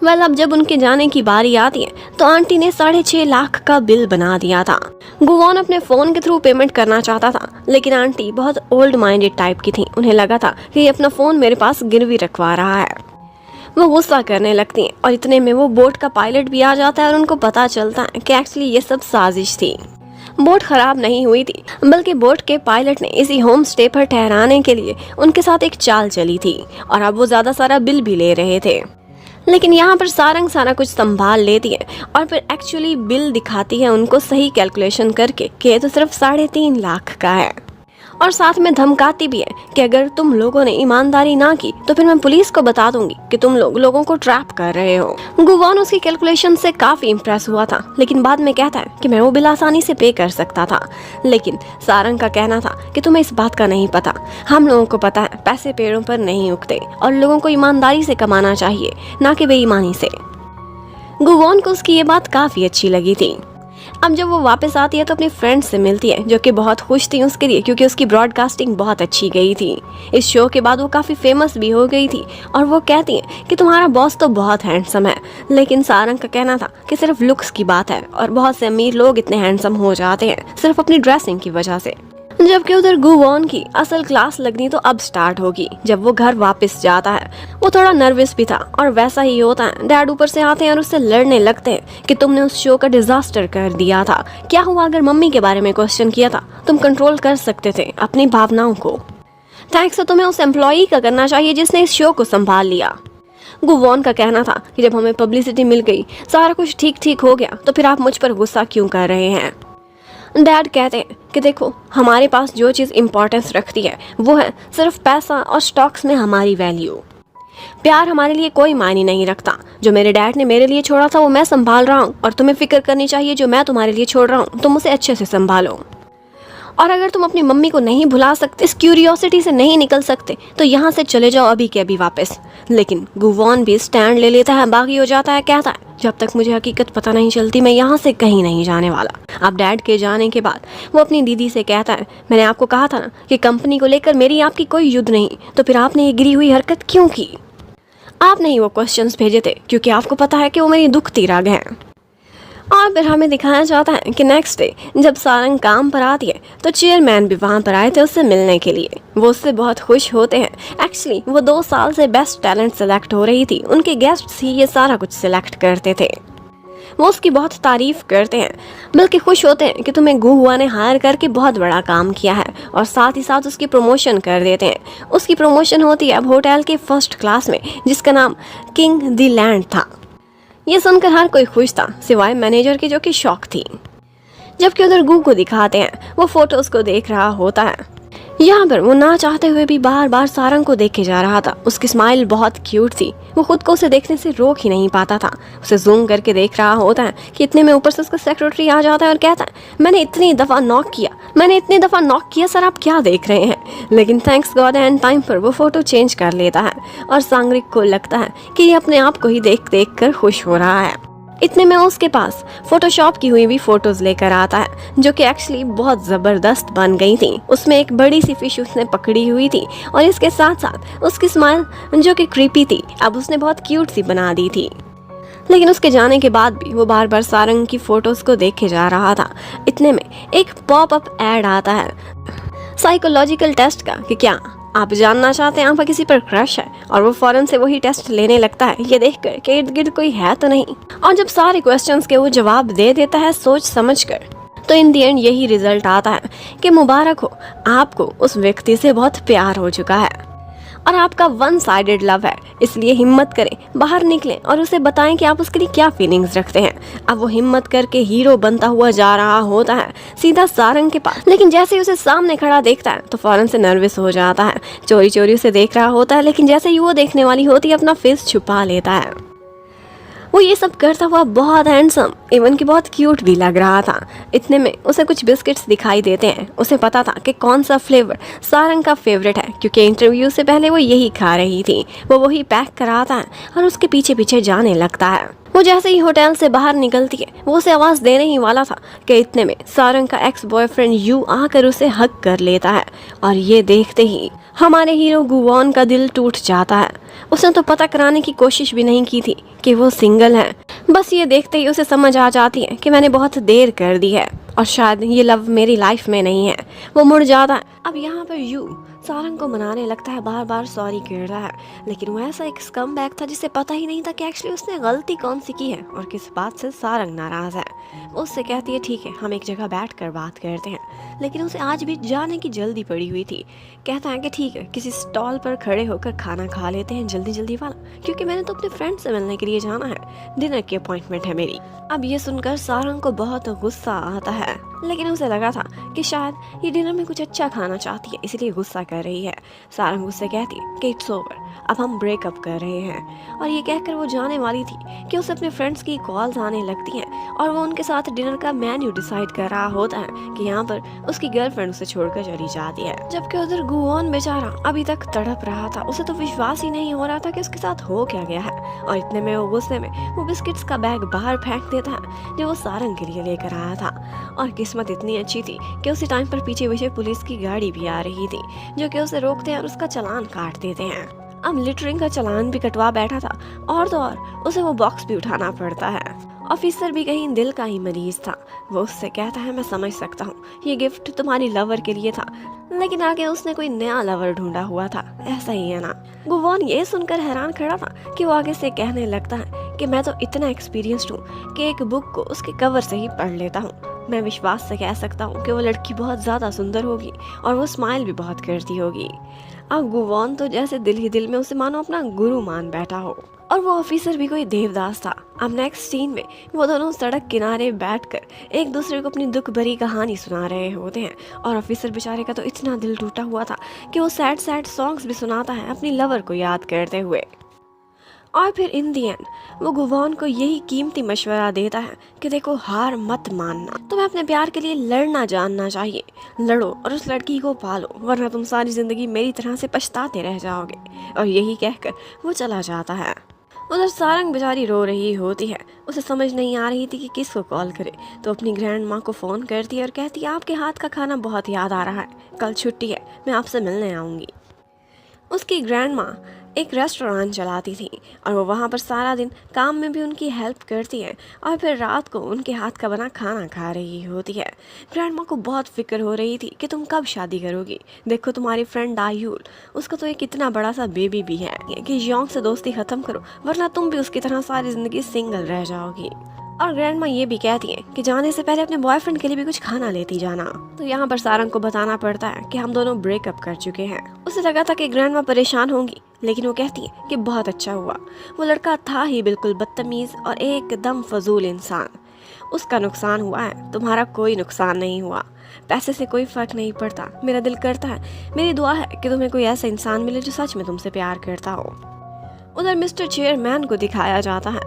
[SPEAKER 1] अब जब उनके जाने की बारी आती है तो आंटी ने 6.5 लाख का बिल बना दिया था। गुवॉन अपने फ़ोन के थ्रू पेमेंट करना चाहता था, लेकिन आंटी बहुत ओल्ड माइंडेड टाइप की थी, उन्हें लगा था कि ये अपना फ़ोन मेरे पास गिरवी रखवा रहा है। वो गुस्सा करने लगती हैं और इतने में वो बोट का पायलट भी आ जाता है और उनको पता चलता है कि एक्चुअली ये सब साजिश थी। बोट खराब नहीं हुई थी, बल्कि बोट के पायलट ने इसी होम स्टे पर ठहराने के लिए उनके साथ एक चाल चली थी और अब वो ज़्यादा सारा बिल भी ले रहे थे। लेकिन यहाँ पर सारंग सारा कुछ संभाल लेती है और फिर एक्चुअली बिल दिखाती है उनको सही कैलकुलेशन करके कि ये तो सिर्फ 3.5 लाख का है, और साथ में धमकाती भी है कि अगर तुम लोगों ने ईमानदारी ना की तो फिर मैं पुलिस को बता दूंगी कि तुम लोगों को ट्रैप कर रहे हो। गुवॉन उसकी कैलकुलेशन से काफी इम्प्रेस हुआ था, लेकिन बाद में कहता है कि मैं वो बिल आसानी से पे कर सकता था। लेकिन सारंग का कहना था कि तुम्हें इस बात का नहीं पता, हम लोगों को पता है पैसे पेड़ों पर नहीं उगते और लोगों को ईमानदारी से कमाना चाहिए, ना कि बेईमानी से। गुवॉन को उसकी ये बात काफी अच्छी लगी थी। अब जब वो वापस आती है तो अपनी फ्रेंड से मिलती है, जो कि बहुत खुश थी उसके लिए क्योंकि उसकी ब्रॉडकास्टिंग बहुत अच्छी गई थी। इस शो के बाद वो काफ़ी फेमस भी हो गई थी और वो कहती है कि तुम्हारा बॉस तो बहुत हैंडसम है, लेकिन सारंग का कहना था कि सिर्फ लुक्स की बात है और बहुत से अमीर लोग इतने हैंडसम हो जाते हैं सिर्फ अपनी ड्रेसिंग की वजह से। जबकि उधर गुवॉन की असल क्लास लगनी तो अब स्टार्ट होगी जब वो घर वापस जाता है। वो थोड़ा नर्वस भी था और वैसा ही होता है, डैड ऊपर से आते हैं और उससे लड़ने लगते हैं कि तुमने उस शो का डिजास्टर कर दिया था, क्या हुआ अगर मम्मी के बारे में क्वेश्चन किया था, तुम कंट्रोल कर सकते थे अपनी भावनाओं को, थैंक्स तो तुम्हें उस एम्प्लॉई का करना चाहिए जिसने इस शो को संभाल लिया। गुवॉन का कहना था कि जब हमें पब्लिसिटी मिल गई, सारा कुछ ठीक हो गया, तो फिर आप मुझ पर गुस्सा क्यों कर रहे हैं। डैड कहते हैं कि देखो, हमारे पास जो चीज़ इम्पोर्टेंस रखती है वो है सिर्फ पैसा और स्टॉक्स में हमारी वैल्यू। प्यार हमारे लिए कोई मायने नहीं रखता। जो मेरे डैड ने मेरे लिए छोड़ा था वो मैं संभाल रहा हूँ, और तुम्हें फिक्र करनी चाहिए जो मैं तुम्हारे लिए छोड़ रहा हूँ, तुम उसे अच्छे से संभालो। और अगर तुम अपनी मम्मी को नहीं भुला सकते, इस क्यूरियोसिटी से नहीं निकल सकते, तो यहाँ से चले जाओ अभी के अभी वापस। लेकिन गुवॉन भी स्टैंड ले लेता है, बागी हो जाता है, कहता है जब तक मुझे हकीकत पता नहीं चलती मैं यहाँ से कहीं नहीं जाने वाला। अब डैड के जाने के बाद वो अपनी दीदी से कहता है, मैंने आपको कहा था ना कि कंपनी को लेकर मेरी आपकी कोई युद्ध नहीं, तो फिर आपने ये गिरी हुई हरकत क्यों की। आपने ही वो क्वेश्चंस भेजे थे क्योंकि आपको पता है कि वो मेरी दुखती राग है। और फिर हमें दिखाया जाता है कि नेक्स्ट डे जब सारंग काम पर आती है तो चेयरमैन भी वहाँ पर आए थे उससे मिलने के लिए। वो उससे बहुत खुश होते हैं। एक्चुअली वो 2 साल से बेस्ट टैलेंट सेलेक्ट हो रही थी, उनके गेस्ट्स ही ये सारा कुछ सिलेक्ट करते थे। वो उसकी बहुत तारीफ करते हैं, बल्कि खुश होते हैं कि तुम्हें गुहुआ ने हायर करके बहुत बड़ा काम किया है, और साथ ही साथ उसकी प्रमोशन कर देते हैं। उसकी प्रमोशन होती है अब होटल के 1st क्लास में, जिसका नाम किंग द लैंड था। ये सुनकर हर कोई खुश था सिवाय मैनेजर की, जो कि शॉक थी। जबकि उधर गू को दिखाते हैं, वो फोटोज को देख रहा होता है। यहाँ पर वो ना चाहते हुए भी बार बार सारंग को देखे जा रहा था। उसकी स्माइल बहुत क्यूट थी, वो खुद को उसे देखने से रोक ही नहीं पाता था। उसे जूम करके देख रहा होता है कि इतने में ऊपर से उसका सेक्रेटरी आ जाता है और कहता है, मैंने इतनी दफ़ा नॉक किया सर, आप क्या देख रहे हैं। लेकिन थैंक्स गॉड एंड टाइम पर वो फ़ोटो चेंज कर लेता है और सांगरिक को लगता है कि ये अपने आप को ही देख कर खुश हो रहा है। इतने में उसके पास फोटोशॉप की हुई भी फोटोज लेकर आता है जो कि एक्चुअली बहुत जबरदस्त बन गई थी। उसमें एक बड़ी सी फिश उसने पकड़ी हुई थी और इसके साथ साथ उसकी स्माइल जो कि क्रीपी थी अब उसने बहुत क्यूट सी बना दी थी। लेकिन उसके जाने के बाद भी वो बार बार सारंग की फोटोज को देखे जा रहा था। इतने में एक पॉपअप एड आता है साइकोलॉजिकल टेस्ट का कि क्या आप जानना चाहते हैं आपका किसी पर क्रश है, और वो फौरन से वही टेस्ट लेने लगता है ये देखकर कि इर्द गिर्द कोई है तो नहीं। और जब सारे क्वेश्चंस के वो जवाब दे देता है सोच समझकर, तो इन दी एंड यही रिजल्ट आता है कि मुबारक हो, आपको उस व्यक्ति से बहुत प्यार हो चुका है और आपका वन साइडेड लव है। इसलिए हिम्मत करें, बाहर निकलें और उसे बताएं कि आप उसके लिए क्या फीलिंग्स रखते हैं। अब वो हिम्मत करके हीरो बनता हुआ जा रहा होता है सीधा सारंग के पास। लेकिन जैसे ही उसे सामने खड़ा देखता है तो फौरन से नर्वस हो जाता है। चोरी चोरी उसे देख रहा होता है, लेकिन जैसे ही वो देखने वाली होती है अपना फेस छुपा लेता है। वो ये सब करता हुआ बहुत हैंडसम, इवन कि बहुत क्यूट भी लग रहा था। इतने में उसे कुछ बिस्किट्स दिखाई देते हैं। उसे पता था कि कौन सा फ्लेवर सारंग का फेवरेट है, क्योंकि इंटरव्यू से पहले वो यही खा रही थी। वो वही पैक कराता है और उसके पीछे पीछे जाने लगता है। वो जैसे ही होटल से बाहर निकलती है वो उसे आवाज देने ही वाला था कि इतने में सारंग का एक्स बॉयफ्रेंड यू आकर उसे हक कर लेता है। और ये देखते ही हमारे हीरो गुवॉन का दिल टूट जाता है। उसने तो पता कराने की कोशिश भी नहीं की थी कि वो सिंगल है। बस ये देखते ही उसे समझ आ जाती है कि मैंने बहुत देर कर दी है और शायद ये लव मेरी लाइफ में नहीं है। वो मुड़ जाता है। अब यहाँ पर यू सारंग को मनाने लगता है, बार बार सॉरी कह रहा है, लेकिन वो ऐसा एक स्कम बैग था जिसे पता ही नहीं था कि एक्चुअली उसने गलती कौन सी की है और किस बात से सारंग नाराज है। वो उससे कहती है ठीक है हम एक जगह बैठकर बात करते हैं, लेकिन उसे आज भी जाने की जल्दी पड़ी हुई थी। कहता है कि ठीक है किसी स्टॉल पर खड़े होकर खाना खा लेते हैं जल्दी जल्दी वाला, क्योंकि मैंने तो अपने फ्रेंड से मिलने के लिए जाना है, डिनर की अपॉइंटमेंट है मेरी। अब ये सुनकर सारंग को बहुत गुस्सा आता है, लेकिन उसे लगा था कि शायद ये डिनर में कुछ अच्छा खाना चाहती है इसलिए गुस्सा कर रही है। सारंग उससे कहती है कि इट्स ओवर, अब हम ब्रेकअप कर रहे हैं। और ये कहकर वो जाने वाली थी कि उसे अपने फ्रेंड्स की कॉल्स आने लगती हैं और वो उनके साथ डिनर का मेन्यू डिसाइड कर रहा होता है कि यहाँ पर उसकी गर्लफ्रेंड उसे छोड़कर चली जाती है। जबकि उधर गुवॉन बेचारा अभी तक तड़प रहा था। उसे तो विश्वास ही नहीं हो रहा था कि उसके साथ हो क्या गया है। और इतने में वो गुस्से में वो बिस्किट्स का बैग बाहर फेंक देता है जो वो सारंग के लिए लेकर आया था। और किस्मत इतनी अच्छी थी कि उसी टाइम पर पीछे पीछे पुलिस की गाड़ी भी आ रही थी जो कि उसे रोकते हैं और उसका चालान काट देते हैं। अब लिटरिंग का चालान भी कटवा बैठा था और तो और उसे वो बॉक्स भी उठाना पड़ता है। ऑफिसर भी कहीं दिल का ही मरीज था। वो उससे कहता है मैं समझ सकता हूँ ये गिफ्ट तुम्हारी लवर के लिए था, लेकिन आगे उसने कोई नया लवर ढूंढा हुआ था, ऐसा ही है ना। गुवॉन ये सुनकर हैरान खड़ा था कि वो आगे से कहने लगता है कि मैं तो इतना एक्सपीरियंस्ड हूँ कि एक बुक को उसके कवर से ही पढ़ लेता हूँ। मैं विश्वास से कह सकता हूँ कि वो लड़की बहुत ज़्यादा सुंदर होगी और वो स्माइल भी बहुत करती होगी। अब गुवॉन तो जैसे दिल ही दिल में उसे मानो अपना गुरु मान बैठा हो, और वो ऑफिसर भी कोई देवदास था। अब नेक्स्ट सीन में वो दोनों सड़क किनारे बैठकर एक दूसरे को अपनी दुख भरी कहानी सुना रहे होते हैं। और ऑफिसर बेचारे का तो इतना दिल टूटा हुआ था कि वो सैड सैड सॉन्ग्स भी सुनाता है अपनी लवर को याद करते हुए। और फिर इन दी एंड वो गुवॉन को यही कीमती मशवरा देता है कि देखो हार मत मानना, तुम्हें अपने प्यार के लिए लड़ना जानना चाहिए। लड़ो और उस लड़की को पालो, वरना तुम सारी जिंदगी मेरी तरह से पछताते रह जाओगे। और यही कहकर वो चला जाता है। उधर सारंग बेचारी रो रही होती है। उसे समझ नहीं आ रही थी कि किसको कॉल करे, तो अपनी ग्रैंड माँ को फ़ोन करती है और कहती है आपके हाथ का खाना बहुत याद आ रहा है, कल छुट्टी है, मैं आपसे मिलने आऊँगी। उसकी ग्रैंड माँ एक रेस्टोरेंट चलाती थी और वो वहाँ पर सारा दिन काम में भी उनकी हेल्प करती है और फिर रात को उनके हाथ का बना खाना खा रही होती है। ग्रैंड माँ को बहुत फिक्र हो रही थी कि तुम कब शादी करोगी, देखो तुम्हारी फ्रेंड दायूल, उसका तो एक इतना बड़ा सा बेबी भी है कि योंग से दोस्ती ख़त्म करो, वरना तुम भी उसकी तरह सारी ज़िंदगी सिंगल रह जाओगी। और ग्रैंड माँ ये भी कहती है कि जाने से पहले अपने बॉयफ्रेंड के लिए भी कुछ खाना लेती जाना। तो यहाँ पर सारंग को बताना पड़ता है कि हम दोनों ब्रेकअप कर चुके हैं। उसे लगा था कि ग्रैंड माँ परेशान होंगी, लेकिन वो कहती है कि बहुत अच्छा हुआ, वो लड़का था ही बिल्कुल बदतमीज़ और एकदम फजूल इंसान। उसका नुकसान हुआ है, तुम्हारा कोई नुकसान नहीं हुआ। पैसे से कोई फ़र्क नहीं पड़ता। मेरा दिल करता है, मेरी दुआ है कि तुम्हें कोई ऐसा इंसान मिले जो सच में तुमसे प्यार करता हो। उधर मिस्टर चेयरमैन को दिखाया जाता है।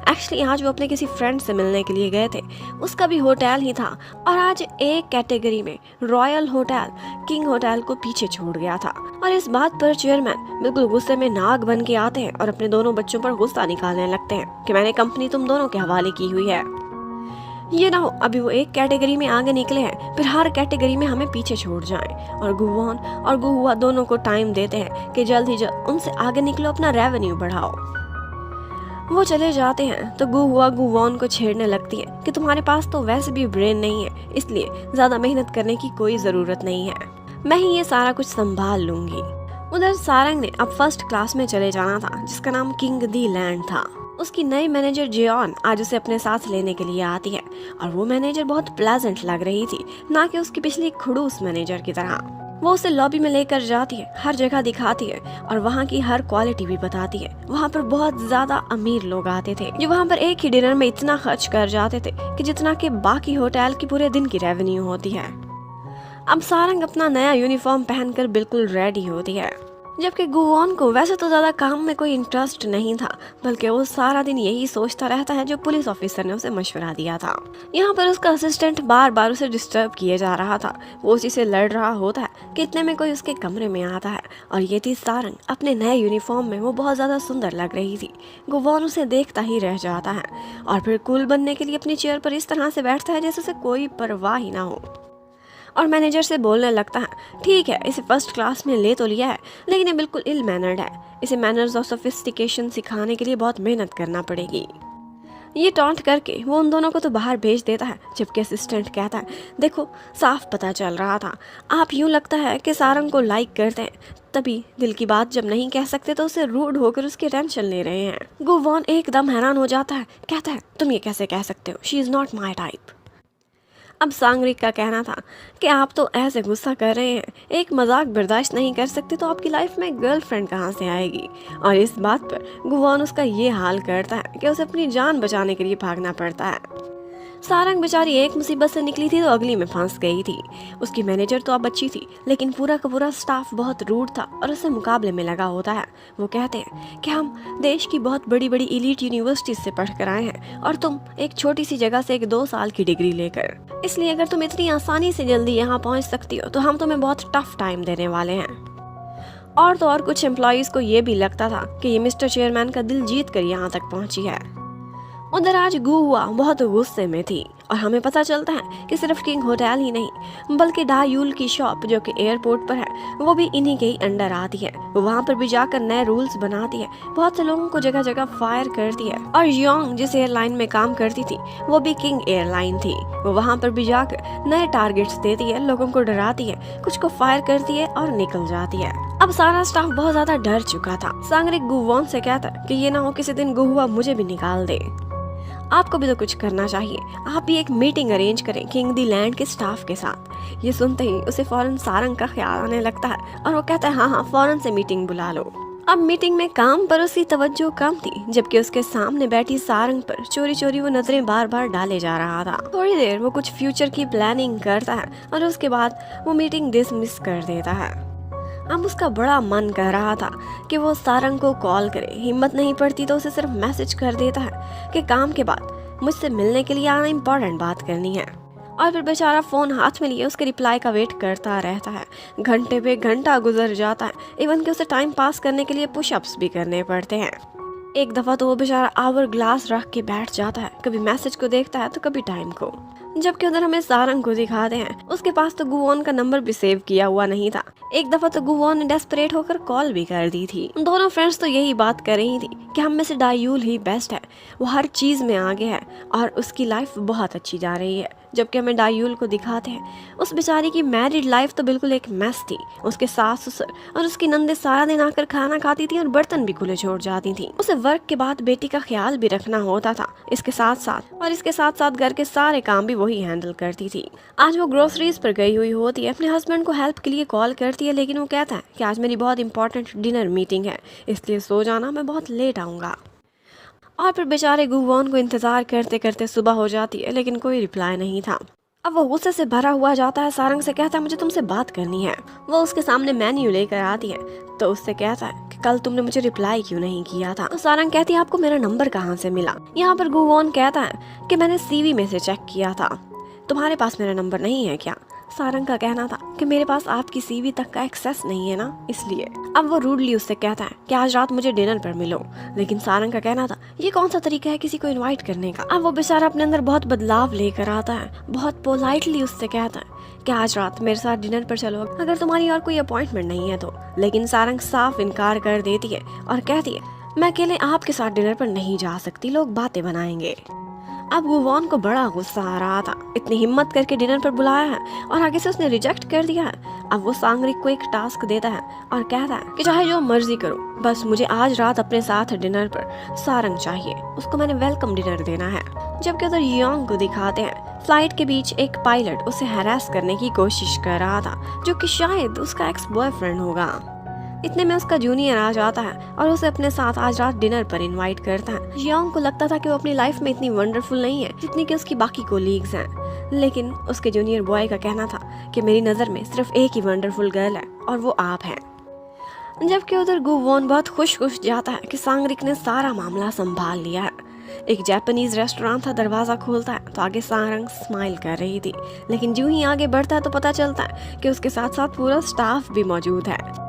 [SPEAKER 1] एक्चुअली आज वो अपने किसी फ्रेंड से मिलने के लिए गए थे, उसका भी होटल ही था और आज एक कैटेगरी में रॉयल होटल किंग होटल को पीछे छूट गया था। और इस बात पर चेयरमैन बिल्कुल गुस्से में नाग बन के आते हैं और अपने दोनों बच्चों पर गुस्सा निकालने लगते हैं कि मैंने कंपनी तुम दोनों के हवाले की हुई है। ये ना हो अभी वो एक कैटेगरी में आगे निकले हैं, फिर हर कैटेगरी में हमें पीछे छोड़ जाएं। और गुवॉन और गुहुआ दोनों को टाइम देते हैं कि जल्द ही जल्द उनसे आगे निकलो, अपना रेवेन्यू बढ़ाओ। वो चले जाते हैं तो गुहुआ गुवॉन को छेड़ने लगती है कि तुम्हारे पास तो वैसे भी ब्रेन नहीं है, इसलिए ज्यादा मेहनत करने की कोई जरूरत नहीं है, मैं ही ये सारा कुछ संभाल लूंगी। उधर सारंग ने अब फर्स्ट क्लास में चले जाना था, जिसका नाम किंग दी लैंड था। उसकी नई मैनेजर जियोन आज उसे अपने साथ लेने के लिए आती है और वो मैनेजर बहुत प्लेजेंट लग रही थी, ना कि उसकी पिछली खड़ूस मैनेजर की तरह। वो उसे लॉबी में लेकर जाती है, हर जगह दिखाती है और वहाँ की हर क्वालिटी भी बताती है। वहाँ पर बहुत ज्यादा अमीर लोग आते थे जो वहाँ पर एक ही डिनर में इतना खर्च कर जाते थे कि जितना कि बाकी होटल की पूरे दिन की रेवेन्यू होती है। अब सारंग अपना नया यूनिफॉर्म पहनकर बिल्कुल रेडी होती है, जबकि गुवॉन को वैसे तो ज्यादा काम में कोई इंटरेस्ट नहीं था, बल्कि वो सारा दिन यही सोचता रहता है जो पुलिस ऑफिसर ने उसे मशवरा दिया था। यहाँ पर उसका असिस्टेंट बार बार उसे डिस्टर्ब किए जा रहा था, वो उसी से लड़ रहा होता है कि इतने में कोई उसके कमरे में आता है और ये थी सारंग अपने नए यूनिफॉर्म में। वो बहुत ज्यादा सुंदर लग रही थी। गुवॉन उसे देखता ही रह जाता है और फिर कूल बनने के लिए अपनी चेयर पर इस तरह से बैठता है जैसे उसे कोई परवाह ही ना हो और मैनेजर से बोलने लगता है, ठीक है इसे फर्स्ट क्लास में ले तो लिया है, लेकिन ये बिल्कुल इल मैनर्ड है, इसे मैनर्स और सोफिस्टिकेशन सिखाने के लिए बहुत मेहनत करना पड़ेगी। ये टॉन्ट करके वो उन दोनों को तो बाहर भेज देता है, जबकि असिस्टेंट कहता है, देखो साफ पता चल रहा था आप यूं लगता है कि सारंग को लाइक करते हैं, तभी दिल की बात जब नहीं कह सकते तो उसे रूड होकर उसकी टेंशन ले रहे हैं। गुवॉन एकदम हैरान हो जाता है, कहता है तुम ये कैसे कह सकते हो, she is not my type. अब सांगरिक का कहना था कि आप तो ऐसे गुस्सा कर रहे हैं, एक मजाक बर्दाश्त नहीं कर सकते तो आपकी लाइफ में गर्लफ्रेंड कहाँ से आएगी। और इस बात पर गुवॉन उसका ये हाल करता है कि उसे अपनी जान बचाने के लिए भागना पड़ता है। सारंग बेचारी एक मुसीबत से निकली थी तो अगली में फंस गई थी। उसकी मैनेजर तो अब अच्छी थी, लेकिन पूरा का पूरा स्टाफ बहुत रूड था और उससे मुकाबले में लगा होता है। वो कहते हैं कि हम देश की बहुत बड़ी बड़ी इलीट यूनिवर्सिटीज से पढ़ कर आए हैं और तुम एक छोटी सी जगह से एक 2 साल की डिग्री लेकर, इसलिए अगर तुम इतनी आसानी से जल्दी यहाँ पहुँच सकती हो तो हम तुम्हें बहुत टफ टाइम देने वाले हैं। और तो और कुछ एम्प्लॉयज को ये भी लगता था कि ये मिस्टर चेयरमैन का दिल जीत कर यहाँ तक पहुँची है। उधर आज गुहुआ बहुत गुस्से में थी और हमें पता चलता है कि सिर्फ किंग होटल ही नहीं बल्कि डायूल की शॉप जो कि एयरपोर्ट पर है वो भी इन्हीं के ही अंडर आती है। वो वहाँ पर भी जाकर नए रूल्स बनाती है, बहुत से लोगों को जगह जगह फायर करती है। और योंग जिस एयरलाइन में काम करती थी वो भी किंग एयरलाइन थी, वो वहाँ पर भी जाकर नए टारगेट्स देती है, लोगों को डराती है, कुछ को फायर करती है और निकल जाती है। अब सारा स्टाफ बहुत ज्यादा डर चुका था। सांगरिक गुवॉन से कहता है कि ये ना हो किसी दिन गुहुआ मुझे भी निकाल दे, आपको भी तो कुछ करना चाहिए, आप भी एक मीटिंग अरेंज करें किंग दी लैंड के स्टाफ के साथ। ये सुनते ही उसे फौरन सारंग का ख्याल आने लगता है और वो कहता है हाँ फौरन से मीटिंग बुला लो। अब मीटिंग में काम पर उसकी तवज्जो कम थी, जबकि उसके सामने बैठी सारंग पर चोरी चोरी वो नजरें बार बार डाले जा रहा था। थोड़ी देर वो कुछ फ्यूचर की प्लानिंग करता है और उसके बाद वो मीटिंग डिसमिस कर देता है। अब उसका बड़ा मन कर रहा था कि वो सारंग को कॉल करे, हिम्मत नहीं पड़ती तो उसे सिर्फ मैसेज कर देता है कि काम के बाद मुझसे मिलने के लिए आना, इम्पोर्टेंट बात करनी है। और फिर बेचारा फोन हाथ में लिए उसके रिप्लाई का वेट करता रहता है। घंटे पे घंटा गुजर जाता है, इवन कि उसे टाइम पास करने के लिए पुशअप्स भी करने पड़ते हैं। एक दफा तो वो बेचारा आवर ग्लास रख के बैठ जाता है, कभी मैसेज को देखता है तो कभी टाइम को। जबकि उधर हमें सारंग को दिखाते हैं, उसके पास तो गुवॉन का नंबर भी सेव किया हुआ नहीं था। एक दफा तो गुवॉन ने डेस्परेट होकर कॉल भी कर दी थी। दोनों फ्रेंड्स तो यही बात कर रही थी कि हम में से डायूल ही बेस्ट है, वो हर चीज में आगे है और उसकी लाइफ बहुत अच्छी जा रही है। जबकि हमें डायूल को दिखाते हैं उस बेचारी की मैरिड लाइफ तो बिल्कुल एक मैस थी। उसके सास ससुर और उसकी नंदे सारा दिन आकर खाना खाती थी और बर्तन भी खुले छोड़ जाती थी। उसे वर्क के बाद बेटी का ख्याल भी रखना होता था इसके साथ साथ घर के सारे काम भी वही हैंडल करती थी। आज वो ग्रोसरीज पर गई हुई होती है, अपने हस्बैंड को हेल्प के लिए कॉल करती है, लेकिन वो कहता है कि आज मेरी बहुत इंपॉर्टेंट डिनर मीटिंग है, इसलिए सो जाना, मैं बहुत लेट आऊँगा। और फिर बेचारे गुवॉन को इंतजार करते करते सुबह हो जाती है, लेकिन कोई रिप्लाई नहीं था। अब वो गुस्से से भरा हुआ जाता है, सारंग से कहता है मुझे तुमसे बात करनी है। वो उसके सामने मेन्यू लेकर आती है तो उससे कहता है कि कल तुमने मुझे रिप्लाई क्यों नहीं किया था। तो सारंग कहती है आपको मेरा नंबर कहाँ से मिला। यहाँ पर गुवॉन कहता है कि मैंने सीवी में से चेक किया था, तुम्हारे पास मेरा नंबर नहीं है क्या। सारंग का कहना था कि मेरे पास आपकी सीवी तक का एक्सेस नहीं है ना, इसलिए। अब वो रूडली उससे कहता है कि आज रात मुझे डिनर पर मिलो, लेकिन सारंग का कहना था ये कौन सा तरीका है किसी को इनवाइट करने का। अब वो बेचारा अपने अंदर बहुत बदलाव लेकर आता है, बहुत पोलाइटली उससे कहता है कि आज रात मेरे साथ डिनर पर चलो अगर तुम्हारी और कोई अपॉइंटमेंट नहीं है तो। लेकिन सारंग साफ इनकार कर देती है और कहती है मैं अकेले आपके साथ डिनर पर नहीं जा सकती, लोग बातें बनाएंगे। अब गुवॉन को बड़ा गुस्सा आ रहा था, इतनी हिम्मत करके डिनर पर बुलाया है और आगे से उसने रिजेक्ट कर दिया है। अब वो सांगरिक को एक टास्क देता है और कहता है कि चाहे जो मर्जी करो, बस मुझे आज रात अपने साथ डिनर पर सारंग चाहिए, उसको मैंने वेलकम डिनर देना है। जबकि उधर योंग को दिखाते हैं फ्लाइट के बीच एक पायलट उसे हैरेस करने की कोशिश कर रहा था, जो कि शायद उसका एक्स बॉयफ्रेंड होगा। इतने में उसका जूनियर आ जाता है और उसे अपने साथ आज रात डिनर पर इनवाइट करता है। जियांग को लगता था कि वो अपनी लाइफ में इतनी वंडरफुल नहीं है जितनी कि उसकी बाकी कोलीग्स हैं, लेकिन उसके जूनियर बॉय का कहना था कि मेरी नज़र में सिर्फ एक ही वंडरफुल गर्ल है और वो आप हैं। जबकि उधर गुवॉन बहुत खुश जाता है कि सांगरिक ने सारा मामला संभाल लिया है। एक जापानीज रेस्टोरेंट था, दरवाजा खोलता है तो आगे सारंग स्माइल कर रही थी, लेकिन जो ही आगे बढ़ता है तो पता चलता है कि उसके साथ साथ पूरा स्टाफ भी मौजूद है।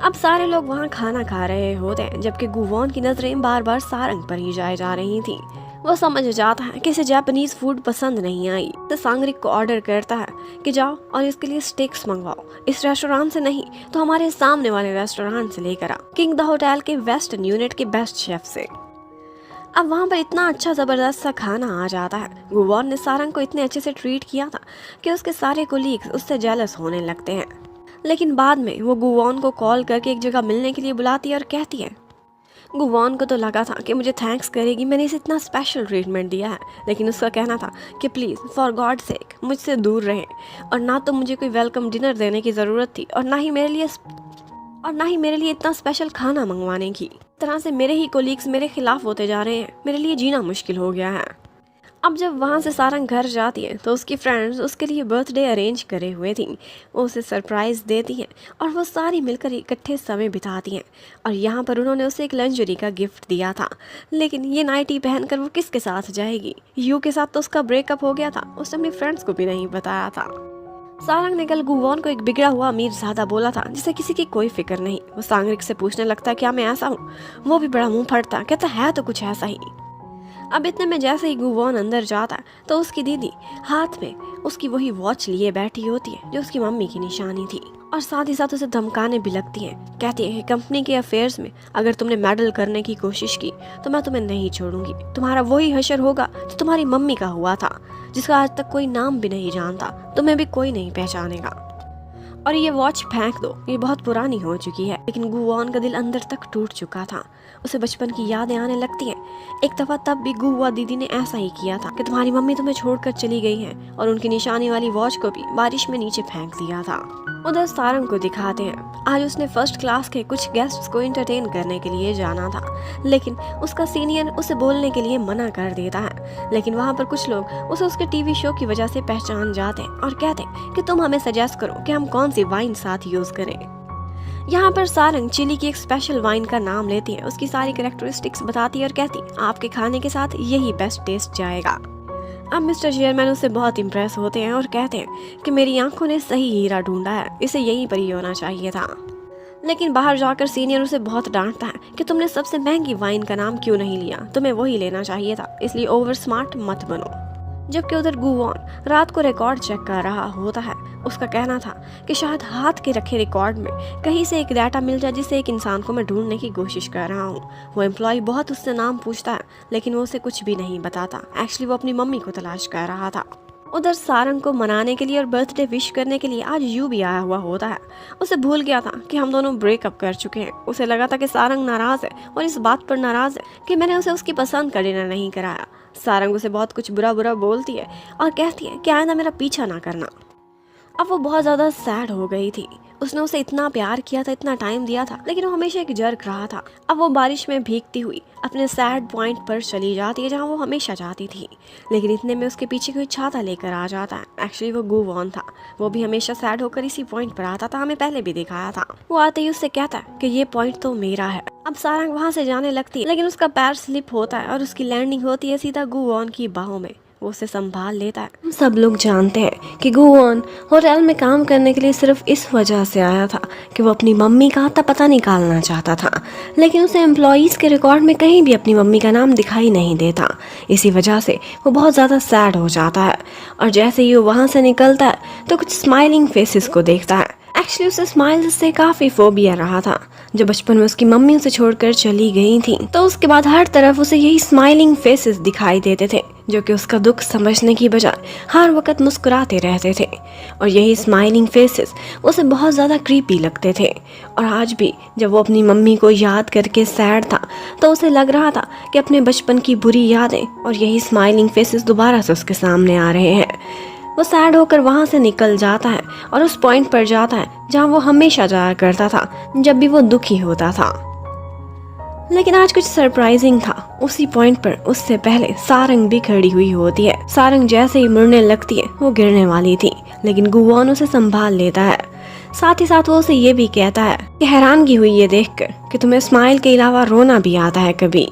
[SPEAKER 1] अब सारे लोग वहाँ खाना खा रहे होते हैं, जबकि गुवॉन की नजरें बार बार सारंग पर ही जाए जा रही थी। वो समझ जाता है कि इसे जापानीज फूड पसंद नहीं आई, तो सांगरिक को ऑर्डर करता है कि जाओ और इसके लिए स्टेक्स मंगवाओ, इस रेस्टोरेंट से नहीं तो हमारे सामने वाले रेस्टोरेंट से लेकर आ, किंग द होटल के वेस्टर्न यूनिट के बेस्ट शेफ से। अब वहाँ पर इतना अच्छा जबरदस्त सा खाना आ जाता है। गुवॉन ने सारंग को इतने अच्छे से ट्रीट किया था कि उसके सारे कोलीग्स उससे जेलस होने लगते हैं। लेकिन बाद में वो गुवॉन को कॉल करके एक जगह मिलने के लिए बुलाती है और कहती है, गुवॉन को तो लगा था कि मुझे थैंक्स करेगी, मैंने इसे इतना स्पेशल ट्रीटमेंट दिया है, लेकिन उसका कहना था कि प्लीज़ फॉर गॉड सेक मुझसे दूर रहे, और ना तो मुझे कोई वेलकम डिनर देने की ज़रूरत थी और ना ही मेरे लिए इतना स्पेशल खाना मंगवाने की। तरह से मेरे ही कोलीग्स मेरे खिलाफ होते जा रहे हैं, मेरे लिए जीना मुश्किल हो गया है। अब जब वहाँ से सारंग घर जाती है तो उसकी फ्रेंड्स उसके लिए बर्थडे अरेंज करे हुए थी, वो उसे सरप्राइज़ देती हैं और वो सारी मिलकर इकट्ठे समय बिताती हैं। और यहाँ पर उन्होंने उसे एक लंजरी का गिफ्ट दिया था, लेकिन ये नाइटी पहनकर वो किसके साथ जाएगी। यू के साथ तो उसका ब्रेकअप हो गया था, उसने अपनी फ्रेंड्स को भी नहीं बताया था। सारंग ने कल गुवॉन को एक बिगड़ा हुआ अमीर ज़्यादा बोला था जिसे किसी की कोई फिक्र नहीं। वो सांगरिक से पूछने लगता है क्या मैं ऐसा हूँ, वो भी बड़ा मुंह फटता कहता है तो कुछ ऐसा ही। अब इतने में जैसे ही गुवॉन अंदर जाता है तो उसकी दीदी हाथ में उसकी वही वॉच लिए बैठी होती है जो उसकी मम्मी की निशानी थी, और साथ ही साथ उसे धमकाने भी लगती हैं। कहती है कि कंपनी के अफेयर्स में अगर तुमने मेडल करने की कोशिश की तो मैं तुम्हें नहीं छोड़ूंगी, तुम्हारा वही हशर होगा जो तुम्हारी मम्मी का हुआ था, जिसका आज तक कोई नाम भी नहीं जानता, तुम्हें भी कोई नहीं पहचानेगा, और ये वॉच फेंक दो, ये बहुत पुरानी हो चुकी है। लेकिन गुवॉन का दिल अंदर तक टूट चुका था, उसे बचपन की यादें आने लगती हैं। एक दफ़ा तब भी गुवा दीदी ने ऐसा ही किया था कि तुम्हारी मम्मी तुम्हें छोड़कर चली गई है, और उनकी निशानी वाली वॉच को भी बारिश में नीचे फेंक दिया था। उधर सारंग को दिखाते हैं आज उसने फर्स्ट क्लास के कुछ गेस्ट्स को एंटरटेन करने के लिए जाना था, लेकिन उसका सीनियर उसे बोलने के लिए मना कर देता है। लेकिन वहाँ पर कुछ लोग उसे उसके टीवी शो की वजह से पहचान जाते हैं और कहते हैं कि तुम हमें सजेस्ट करो कि हम कौन सी वाइन साथ यूज करें। यहाँ पर सारंग चिली की एक स्पेशल वाइन का नाम लेती है, उसकी सारी कैरेक्टरिस्टिक्स बताती है और कहती आपके खाने के साथ यही बेस्ट टेस्ट जाएगा। अब मिस्टर चेयरमैन उससे बहुत इम्प्रेस होते हैं और कहते हैं कि मेरी आंखों ने सही हीरा ढूंढा है, इसे यहीं पर ही होना चाहिए था। लेकिन बाहर जाकर सीनियर उसे बहुत डांटता है कि तुमने सबसे महंगी वाइन का नाम क्यों नहीं लिया, तुम्हें वही लेना चाहिए था, इसलिए ओवर स्मार्ट मत बनो। जबकि उधर गुवॉन रात को रिकॉर्ड चेक कर रहा होता है। उसका कहना था कि शायद हाथ के रखे रिकॉर्ड में कहीं से एक डाटा मिल जाए जिससे एक इंसान को मैं ढूंढने की कोशिश कर रहा हूँ। वो एम्प्लॉय बहुत उससे नाम पूछता है, लेकिन वो उसे कुछ भी नहीं बताता। एक्चुअली वो अपनी मम्मी को तलाश कर रहा था। उधर सारंग को मनाने के लिए और बर्थडे विश करने के लिए आज यू भी आया हुआ होता है। उसे भूल गया था कि हम दोनों ब्रेकअप कर चुके हैं। उसे लगा था कि सारंग नाराज है और इस बात पर नाराज है कि मैंने उसे उसकी पसंद का डिनर नहीं कराया। सारंग उसे बहुत कुछ बुरा बुरा बोलती है और कहती है कि आइंदा मेरा पीछा ना करना। अब वो बहुत ज़्यादा सैड हो गई थी। उसने उसे इतना प्यार किया था, इतना टाइम दिया था, लेकिन वो हमेशा एक जर्क रहा था। अब वो बारिश में भीगती हुई अपने सैड पॉइंट पर चली जाती है जहाँ वो हमेशा जाती थी, लेकिन इतने में उसके पीछे कोई छाता लेकर आ जाता है। एक्चुअली वो गूवॉन था। वो भी हमेशा सैड होकर इसी पॉइंट पर आता था, हमें पहले भी दिखाया था। वो आते ही उससे कहता है कि ये पॉइंट तो मेरा है। अब सारंग वहाँ से जाने लगती है, लेकिन उसका पैर स्लिप होता है और उसकी लैंडिंग होती है सीधा गूवॉन की बाहों में। वो उसे संभाल लेता है। हम सब लोग जानते हैं कि गूवॉन होटल में काम करने के लिए सिर्फ इस वजह से आया था कि वो अपनी मम्मी का आता पता निकालना चाहता था, लेकिन उसे एम्प्लॉयज़ के रिकॉर्ड में कहीं भी अपनी मम्मी का नाम दिखाई नहीं देता। इसी वजह से वो बहुत ज़्यादा सैड हो जाता है और जैसे ही वो वहाँ से निकलता है तो कुछ स्माइलिंग फेसेस को देखता है। एक्चुअली उसे स्माइल्स से काफ़ी फोबिया रहा था। जब बचपन में उसकी मम्मी उसे छोड़कर चली गई थी तो उसके बाद हर तरफ उसे यही स्माइलिंग फेसेस दिखाई देते थे, जो कि उसका दुख समझने की बजाय हर वक्त मुस्कुराते रहते थे। और यही स्माइलिंग फेसेस उसे बहुत ज़्यादा क्रीपी लगते थे। और आज भी जब वो अपनी मम्मी को याद करके सैड था तो उसे लग रहा था कि अपने बचपन की बुरी यादें और यही स्माइलिंग फेसेस दोबारा से उसके सामने आ रहे हैं। वो सैड होकर वहाँ से निकल जाता है और उस पॉइंट पर जाता है जहाँ वो हमेशा जाया करता था जब भी वो दुखी होता था। लेकिन आज कुछ सरप्राइजिंग था। उसी पॉइंट पर उससे पहले सारंग भी खड़ी हुई होती है। सारंग जैसे ही मुड़ने लगती है वो गिरने वाली थी, लेकिन गूवॉन उसे संभाल लेता है। साथ ही साथ वो उसे ये भी कहता है कि हैरानगी हुई ये देखकर कि तुम्हें स्माइल के अलावा रोना भी आता है कभी।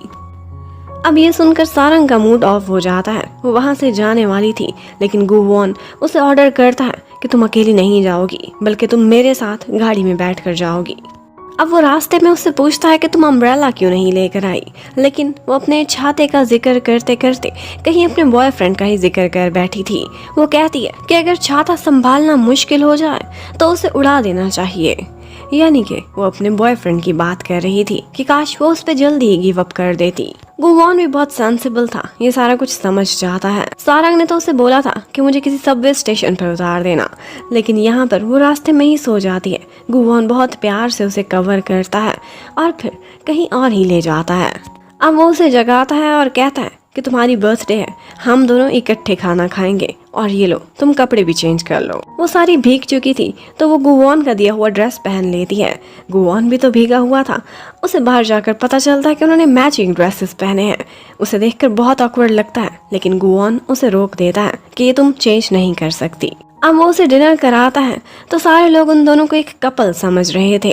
[SPEAKER 1] अब ये सुनकर सारंग का मूड ऑफ हो जाता है। वो वहाँ से जाने वाली थी, लेकिन गूवॉन उसे ऑर्डर करता है कि तुम अकेली नहीं जाओगी, बल्कि तुम मेरे साथ गाड़ी में बैठ कर जाओगी। अब वो रास्ते में उससे पूछता है कि तुम अम्ब्रेला क्यों नहीं लेकर आई, लेकिन वो अपने छाते का जिक्र करते करते कहीं अपने बॉयफ्रेंड का ही जिक्र कर बैठी थी। वो कहती है कि अगर छाता संभालना मुश्किल हो जाए तो उसे उड़ा देना चाहिए, यानी कि वो अपने बॉयफ्रेंड की बात कर रही थी कि काश वो उस पर जल्दी ही गिव अप कर देती। गूवॉन भी बहुत सेंसिबल था, ये सारा कुछ समझ जाता है। सारंग ने तो उसे बोला था कि मुझे किसी सबवे स्टेशन पर उतार देना, लेकिन यहाँ पर वो रास्ते में ही सो जाती है। गूवॉन बहुत प्यार से उसे कवर करता है और फिर कहीं और ही ले जाता है। अब वो उसे जगाता है और कहता है कि तुम्हारी बर्थडे है, हम दोनों इकट्ठे खाना खाएंगे और ये लो तुम कपड़े भी चेंज कर लो। वो सारी भीग चुकी थी तो वो गूवॉन का दिया हुआ ड्रेस पहन लेती है। गूवॉन भी तो भीगा हुआ था। उसे बाहर जाकर पता चलता है कि उन्होंने मैचिंग ड्रेसेस पहने हैं। उसे देखकर बहुत ऑकवर्ड लगता है, लेकिन गूवॉन उसे रोक देता है कि ये तुम चेंज नहीं कर सकती। अब वो उसे डिनर कराता है तो सारे लोग उन दोनों को एक कपल समझ रहे थे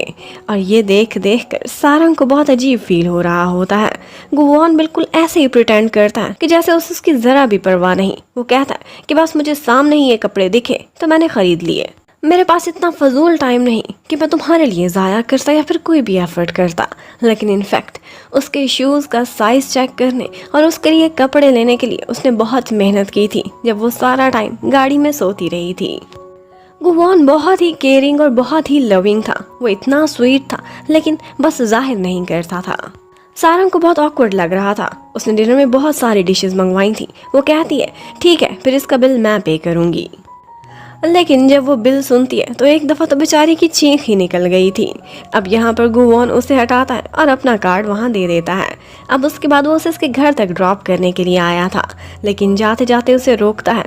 [SPEAKER 1] और ये देख देख कर सारंग को बहुत अजीब फील हो रहा होता है। गूवॉन बिल्कुल ऐसे ही प्रिटेंड करता है कि जैसे उसे उसकी जरा भी परवाह नहीं। वो कहता है कि बस मुझे सामने ही ये कपड़े दिखे तो मैंने खरीद लिए। मेरे पास इतना फजूल टाइम नहीं कि मैं तुम्हारे लिए ज़ाया करता या फिर कोई भी एफर्ट करता, लेकिन इनफैक्ट उसके शूज़ का साइज़ चेक करने और उसके लिए कपड़े लेने के लिए उसने बहुत मेहनत की थी जब वो सारा टाइम गाड़ी में सोती रही थी। गूवॉन बहुत ही केयरिंग और बहुत ही लविंग था। वो इतना स्वीट था, लेकिन बस जाहिर नहीं करता था। सारंग को बहुत ऑकवर्ड लग रहा था। उसने डिनर में बहुत सारी डिशेस मंगवाई थी। वो कहती है ठीक है फिर इसका बिल मैं पे करूँगी, लेकिन जब वो बिल सुनती है तो एक दफ़ा तो बेचारी की चीख ही निकल गई थी। अब यहाँ पर गूवॉन उसे हटाता है और अपना कार्ड वहाँ दे देता है। अब उसके बाद वो उसे उसके घर तक ड्रॉप करने के लिए आया था, लेकिन जाते जाते उसे रोकता है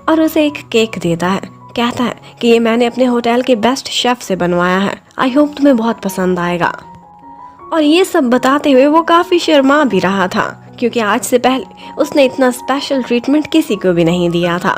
[SPEAKER 1] और उसे एक केक देता है। कहता है कि ये मैंने अपने होटल के बेस्ट शेफ से बनवाया है, आई होप तुम्हें बहुत पसंद आएगा। और ये सब बताते हुए वो काफ़ी शर्मा भी रहा था, क्योंकि आज से पहले उसने इतना स्पेशल ट्रीटमेंट किसी को भी नहीं दिया था।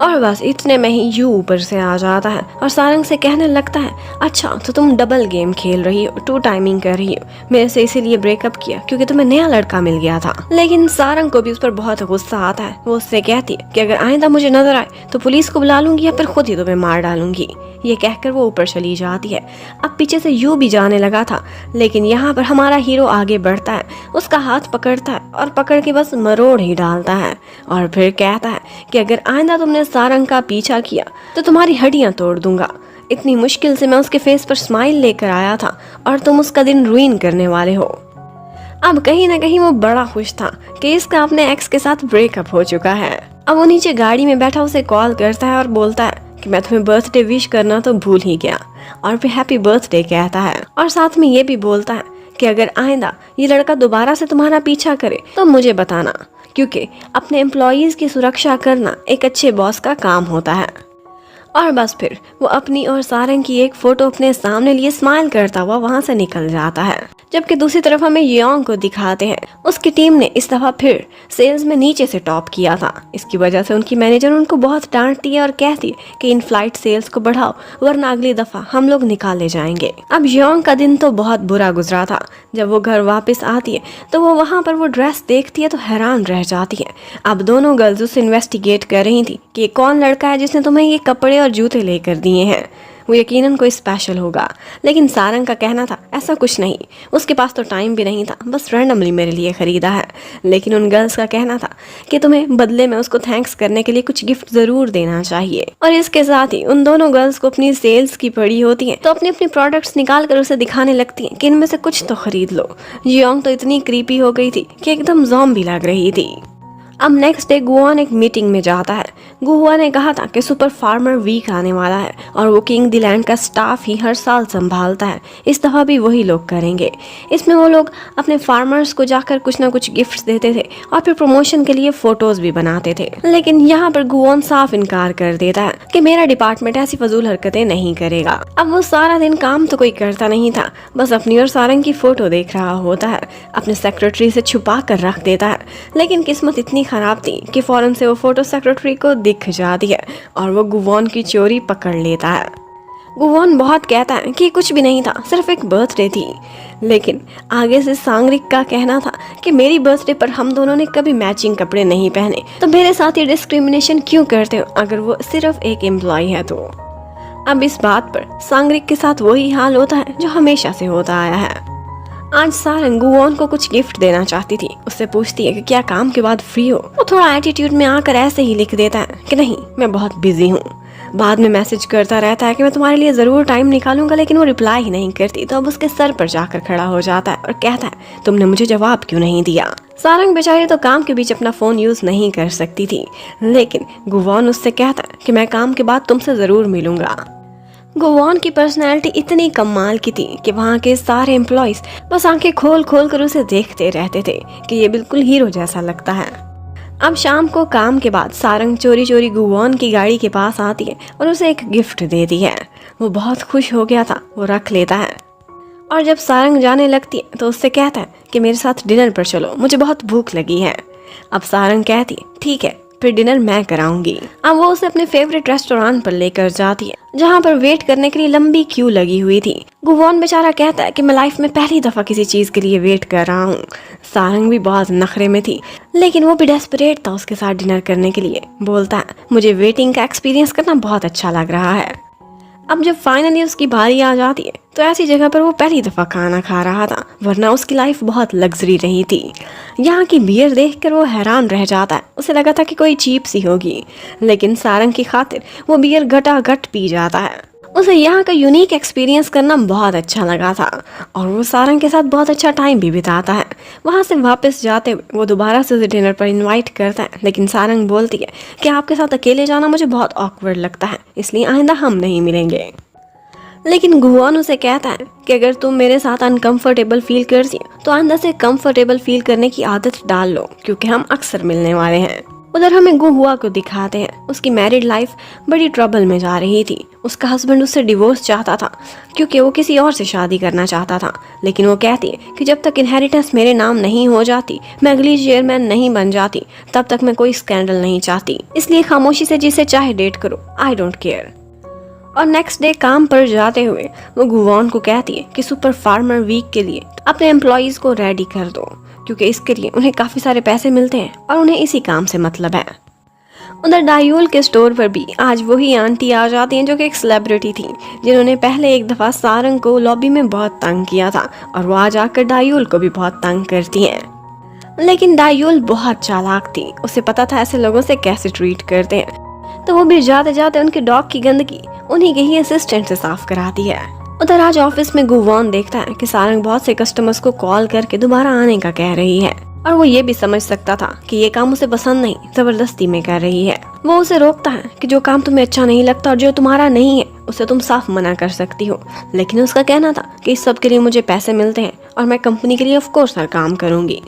[SPEAKER 1] और बस इतने में ही यू ऊपर से आ जाता है और सारंग से कहने लगता है अच्छा तो तुम डबल गेम खेल रही हो, 2 टाइमिंग कर रही हो, मेरे से इसीलिए ब्रेकअप किया क्योंकि तुम्हें नया लड़का मिल गया था। लेकिन सारंग को भी उस पर बहुत गुस्सा आता है। वो उससे कहती है कि अगर आइंदा मुझे नजर आए तो पुलिस को बुला लूंगी या फिर खुद ही तुम्हें मार डालूंगी। ये कहकर वो ऊपर चली जाती है। अब पीछे से यू भी जाने लगा था, लेकिन यहाँ पर हमारा हीरो आगे बढ़ता है, उसका हाथ पकड़ता है और पकड़ के बस मरोड़ ही डालता है और फिर कहता है कि अगर आइंदा तुमने सारंग का पीछा किया तो तुम्हारी हड्डियां तोड़ दूंगा। इतनी मुश्किल से मैं उसके फेस पर स्माइल लेकर आया था और तुम उसका दिन रुइन करने वाले हो। अब कहीं ना कहीं वो बड़ा खुश था कि इसका अपने एक्स के साथ ब्रेकअप हो चुका है। अब वो नीचे गाड़ी में बैठा उसे कॉल करता है और बोलता है कि मैं तुम्हें बर्थडे विश करना तो भूल ही गया, और फिर हैप्पी बर्थडे कहता है और साथ में ये भी बोलता है कि अगर आइंदा ये लड़का दोबारा से तुम्हारा पीछा करे तो मुझे बताना, क्योंकि अपने एम्प्लॉयज़ की सुरक्षा करना एक अच्छे बॉस का काम होता है। और बस फिर वो अपनी और सारंग की एक फोटो अपने सामने लिए स्माइल करता हुआ वहां से निकल जाता है। जबकि दूसरी तरफ हमें योंग को दिखाते हैं, उसकी टीम ने इस दफा फिर सेल्स में नीचे से टॉप किया था। इसकी वजह से उनकी मैनेजर उनको बहुत डांटती है और कहती है कि इन फ्लाइट सेल्स को बढ़ाओ वरना अगली दफा हम लोग निकाले जाएंगे। अब योंग का दिन तो बहुत बुरा गुजरा था। जब वो घर वापस आती है तो वो वहाँ पर वो ड्रेस देखती है तो हैरान रह जाती है। अब दोनों गर्ल्स उसे इन्वेस्टिगेट कर रही थी कि कौन लड़का है जिसने तुम्हें ये कपड़े और जूते लेकर दिए हैं। वो यकीनन कोई स्पेशल होगा, लेकिन सारंग का कहना था ऐसा कुछ नहीं, उसके पास तो टाइम भी नहीं था, बस रैंडमली मेरे लिए खरीदा है। लेकिन उन गर्ल्स का कहना था कि तुम्हें बदले में उसको थैंक्स करने के लिए कुछ गिफ्ट जरूर देना चाहिए। और इसके साथ ही उन दोनों गर्ल्स को अपनी सेल्स की पड़ी होती है तो अपनी अपनी प्रोडक्ट्स निकाल कर उसे दिखाने लगती हैं कि इनमें से कुछ तो खरीद लो। योंग तो इतनी क्रीपी हो गई थी कि एकदम ज़ॉम्बी लग रही थी। अब नेक्स्ट डे गुआन एक मीटिंग में जाता है। गुआ ने कहा था कि सुपर फार्मर वीक आने वाला है और वो किंग दी लैंड का स्टाफ ही हर साल संभालता है। इस दफा भी वही लोग करेंगे। इसमें वो लोग अपने फार्मर्स को जाकर कुछ ना कुछ गिफ्ट्स देते थे और फिर प्रमोशन के लिए फोटोज भी बनाते थे। लेकिन यहाँ पर गुआन साफ इनकार कर देता है कि मेरा डिपार्टमेंट ऐसी फजूल हरकतें नहीं करेगा। अब वो सारा दिन काम तो कोई करता नहीं था, बस अपनी और सारंग की फोटो देख रहा होता है। अपने सेक्रेटरी से छुपा कर रख देता है, लेकिन किस्मत इतनी खराब थी कि फौरन से वो फोटो सेक्रेटरी को दिख जाती है और वो गुवॉन की चोरी पकड़ लेता है। गुवॉन बहुत कहता है कि कुछ भी नहीं था, सिर्फ एक बर्थडे थी। लेकिन आगे से सांगरिक का कहना था कि मेरी बर्थडे पर हम दोनों ने कभी मैचिंग कपड़े नहीं पहने, तो मेरे साथ ये डिस्क्रिमिनेशन क्यों करते हो अगर वो सिर्फ एक एम्प्लॉय है तो। अब इस बात पर सांगरिक के साथ वही हाल होता है जो हमेशा से होता आया है। आज सारंग गुवॉन को कुछ गिफ्ट देना चाहती थी। उससे पूछती है कि क्या काम के बाद फ्री हो। वो थोड़ा एटीट्यूड में आकर ऐसे ही लिख देता है कि नहीं मैं बहुत बिजी हूँ। बाद में मैसेज करता रहता है कि मैं तुम्हारे लिए जरूर टाइम निकालूंगा, लेकिन वो रिप्लाई ही नहीं करती। तो अब उसके सर पर जाकर खड़ा हो जाता है और कहता है तुमने मुझे जवाब क्यों नहीं दिया। सारंग बेचारी तो काम के बीच अपना फोन यूज नहीं कर सकती थी, लेकिन गुवॉन उससे कहता है कि मैं काम के बाद तुमसे जरूर मिलूंगा। गुवॉन की पर्सनैलिटी इतनी कमाल की थी कि वहाँ के सारे एम्प्लॉयज बस आंखें खोल खोल कर उसे देखते रहते थे कि ये बिल्कुल हीरो जैसा लगता है। अब शाम को काम के बाद सारंग चोरी चोरी गुवॉन की गाड़ी के पास आती है और उसे एक गिफ्ट देती है। वो बहुत खुश हो गया था, वो रख लेता है। और जब सारंग जाने लगती है तो उससे कहता है कि मेरे साथ डिनर पर चलो, मुझे बहुत भूख लगी है। अब सारंग कहती है ठीक है, फिर डिनर मैं कराऊंगी। अब वो उसे अपने फेवरेट रेस्टोरेंट पर लेकर जाती है, जहाँ पर वेट करने के लिए लंबी क्यू लगी हुई थी। गुवॉन बेचारा कहता है कि मैं लाइफ में पहली दफा किसी चीज के लिए वेट कर रहा हूँ। सारंग भी बहुत नखरे में थी, लेकिन वो भी डेस्परेट था उसके साथ डिनर करने के लिए। बोलता है मुझे वेटिंग का एक्सपीरियंस करना बहुत अच्छा लग रहा है। अब जब फाइनली उसकी बारी आ जाती है तो ऐसी जगह पर वो पहली दफ़ा खाना खा रहा था, वरना उसकी लाइफ बहुत लग्जरी रही थी। यहाँ की बियर देखकर वो हैरान रह जाता है। उसे लगा था कि कोई चीप सी होगी, लेकिन सारंग की खातिर वो बियर घटाघट पी जाता है। उसे यहाँ का यूनिक एक्सपीरियंस करना बहुत अच्छा लगा था और वो सारंग के साथ बहुत अच्छा टाइम भी बिताता है। वहाँ से वापस जाते हुए वो दोबारा से उसे डिनर पर इनवाइट करता है, लेकिन सारंग बोलती है कि आपके साथ अकेले जाना मुझे बहुत ऑकवर्ड लगता है, इसलिए आइंदा हम नहीं मिलेंगे। लेकिन गुवॉन उसे कहता है कि अगर तुम मेरे साथ अनकंफर्टेबल फील करती हो तो आइंदा से कंफर्टेबल फील करने की आदत डाल लो, क्योंकि हम अक्सर मिलने वाले हैं। उधर हमें गुहुआ को दिखाते हैं। उसकी मैरिड लाइफ बड़ी ट्रबल में जा रही थी। उसका हस्बैंड उससे डिवोर्स चाहता था क्योंकि वो किसी और से शादी करना चाहता था, लेकिन वो कहती है कि जब तक इनहेरिटेंस मेरे नाम नहीं हो जाती, मैं अगली चेयरमैन नहीं बन जाती, तब तक मैं कोई स्कैंडल नहीं चाहती, इसलिए खामोशी से जिसे चाहे डेट करो, आई डोंट केयर। और नेक्स्ट डे काम पर जाते हुए वो गुवॉन को कहती है कि सुपर फार्मर वीक के लिए अपने एम्प्लॉयज को रेडी कर दो, क्योंकि इसके लिए उन्हें काफी सारे पैसे मिलते हैं और उन्हें इसी काम से मतलब है। उधर डायूल के स्टोर पर भी आज वही आंटी आ जाती हैं जो कि एक सेलिब्रिटी थी, जिन्होंने पहले एक दफा सारंग को लॉबी में बहुत तंग किया था, और वो आज आकर डायूल को भी बहुत तंग करती हैं। लेकिन डायूल बहुत चालाक थी, उसे पता था ऐसे लोगों से कैसे ट्रीट करते हैं, तो वो भी जाते जाते उनके डॉग की गंदगी उन्हीं के ही असिस्टेंट से साफ कराती है। उधर आज ऑफिस में गुवॉन देखता है कि सारंग बहुत से कस्टमर्स को कॉल करके दोबारा आने का कह रही है, और वो ये भी समझ सकता था कि ये काम उसे पसंद नहीं, जबरदस्ती में कर रही है। वो उसे रोकता है कि जो काम तुम्हें अच्छा नहीं लगता और जो तुम्हारा नहीं है उसे तुम साफ मना कर सकती हो, लेकिन उसका कहना था कि इस सब के लिए मुझे पैसे मिलते हैं और मैं कंपनी के लिए ऑफ कोर्स हर काम करूंगी।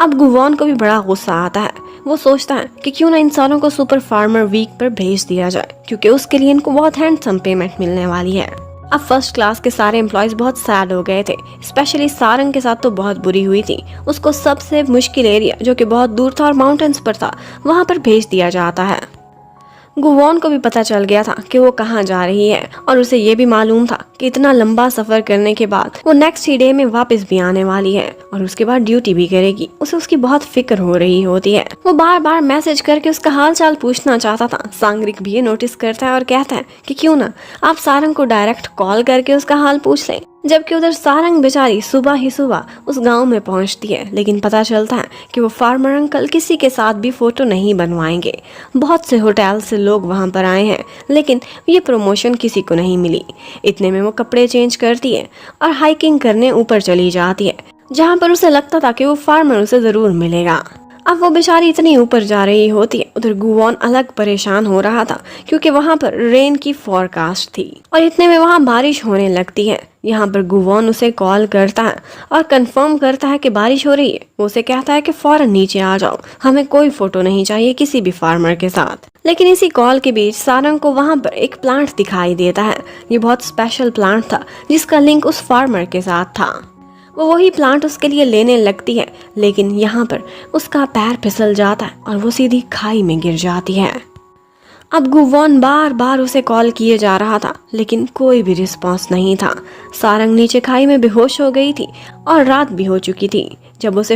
[SPEAKER 1] अब गुवॉन को भी बड़ा गुस्सा आता है। वो सोचता है कि क्यों ना इंसानों को सुपर फार्मर वीक पर भेज दिया जाए, क्योंकि उसके लिए इनको बहुत हैंडसम पेमेंट मिलने वाली है। अब फर्स्ट क्लास के सारे एम्प्लॉयज बहुत सैड हो गए थे, स्पेशली सारंग के साथ तो बहुत बुरी हुई थी। उसको सबसे मुश्किल एरिया जो कि बहुत दूर था और माउंटेन्स पर था, वहाँ पर भेज दिया जाता है। गुवॉन को भी पता चल गया था कि वो कहाँ जा रही है, और उसे ये भी मालूम था कि इतना लंबा सफर करने के बाद वो नेक्स्ट ही डे में वापस भी आने वाली है और उसके बाद ड्यूटी भी करेगी। उसे उसकी बहुत फिक्र हो रही होती है। वो बार बार मैसेज करके उसका हाल चाल पूछना चाहता था। सांग्रिक भी ये नोटिस करता है और कहता है कि क्यों ना आप सारंग को डायरेक्ट कॉल करके उसका हाल पूछ लें। जबकि उधर सारंग बेचारी सुबह ही सुबह उस गांव में पहुंचती है, लेकिन पता चलता है कि वो फार्मर अंकल किसी के साथ भी फोटो नहीं बनवाएंगे। बहुत से होटल से लोग वहां पर आए हैं, लेकिन ये प्रमोशन किसी को नहीं मिली। इतने में वो कपड़े चेंज करती है और हाइकिंग करने ऊपर चली जाती है, जहाँ पर उसे लगता था कि वो फार्मर उसे जरूर मिलेगा। अब वो बेचारी इतनी ऊपर जा रही होती है, उधर गुवॉन अलग परेशान हो रहा था क्योंकि वहाँ पर रेन की फोरकास्ट थी और इतने में वहाँ बारिश होने लगती है। यहाँ पर गुवॉन उसे कॉल करता है और कंफर्म करता है कि बारिश हो रही है। वो उसे कहता है कि फौरन नीचे आ जाओ, हमें कोई फोटो नहीं चाहिए किसी भी फार्मर के साथ। लेकिन इसी कॉल के बीच सारंग को वहाँ पर एक प्लांट दिखाई देता है। ये बहुत स्पेशल प्लांट था जिसका लिंक उस फार्मर के साथ था। वो वही प्लांट उसके लिए लेने लगती है, लेकिन यहाँ पर उसका पैर फिसल जाता है और वो सीधी खाई में गिर जाती है। अब गुवॉन बार बार उसे कॉल किए जा रहा था, लेकिन कोई भी रिस्पॉन्स नहीं था। सारंग नीचे खाई में बेहोश हो गई थी और रात भी हो चुकी थी। जब उसे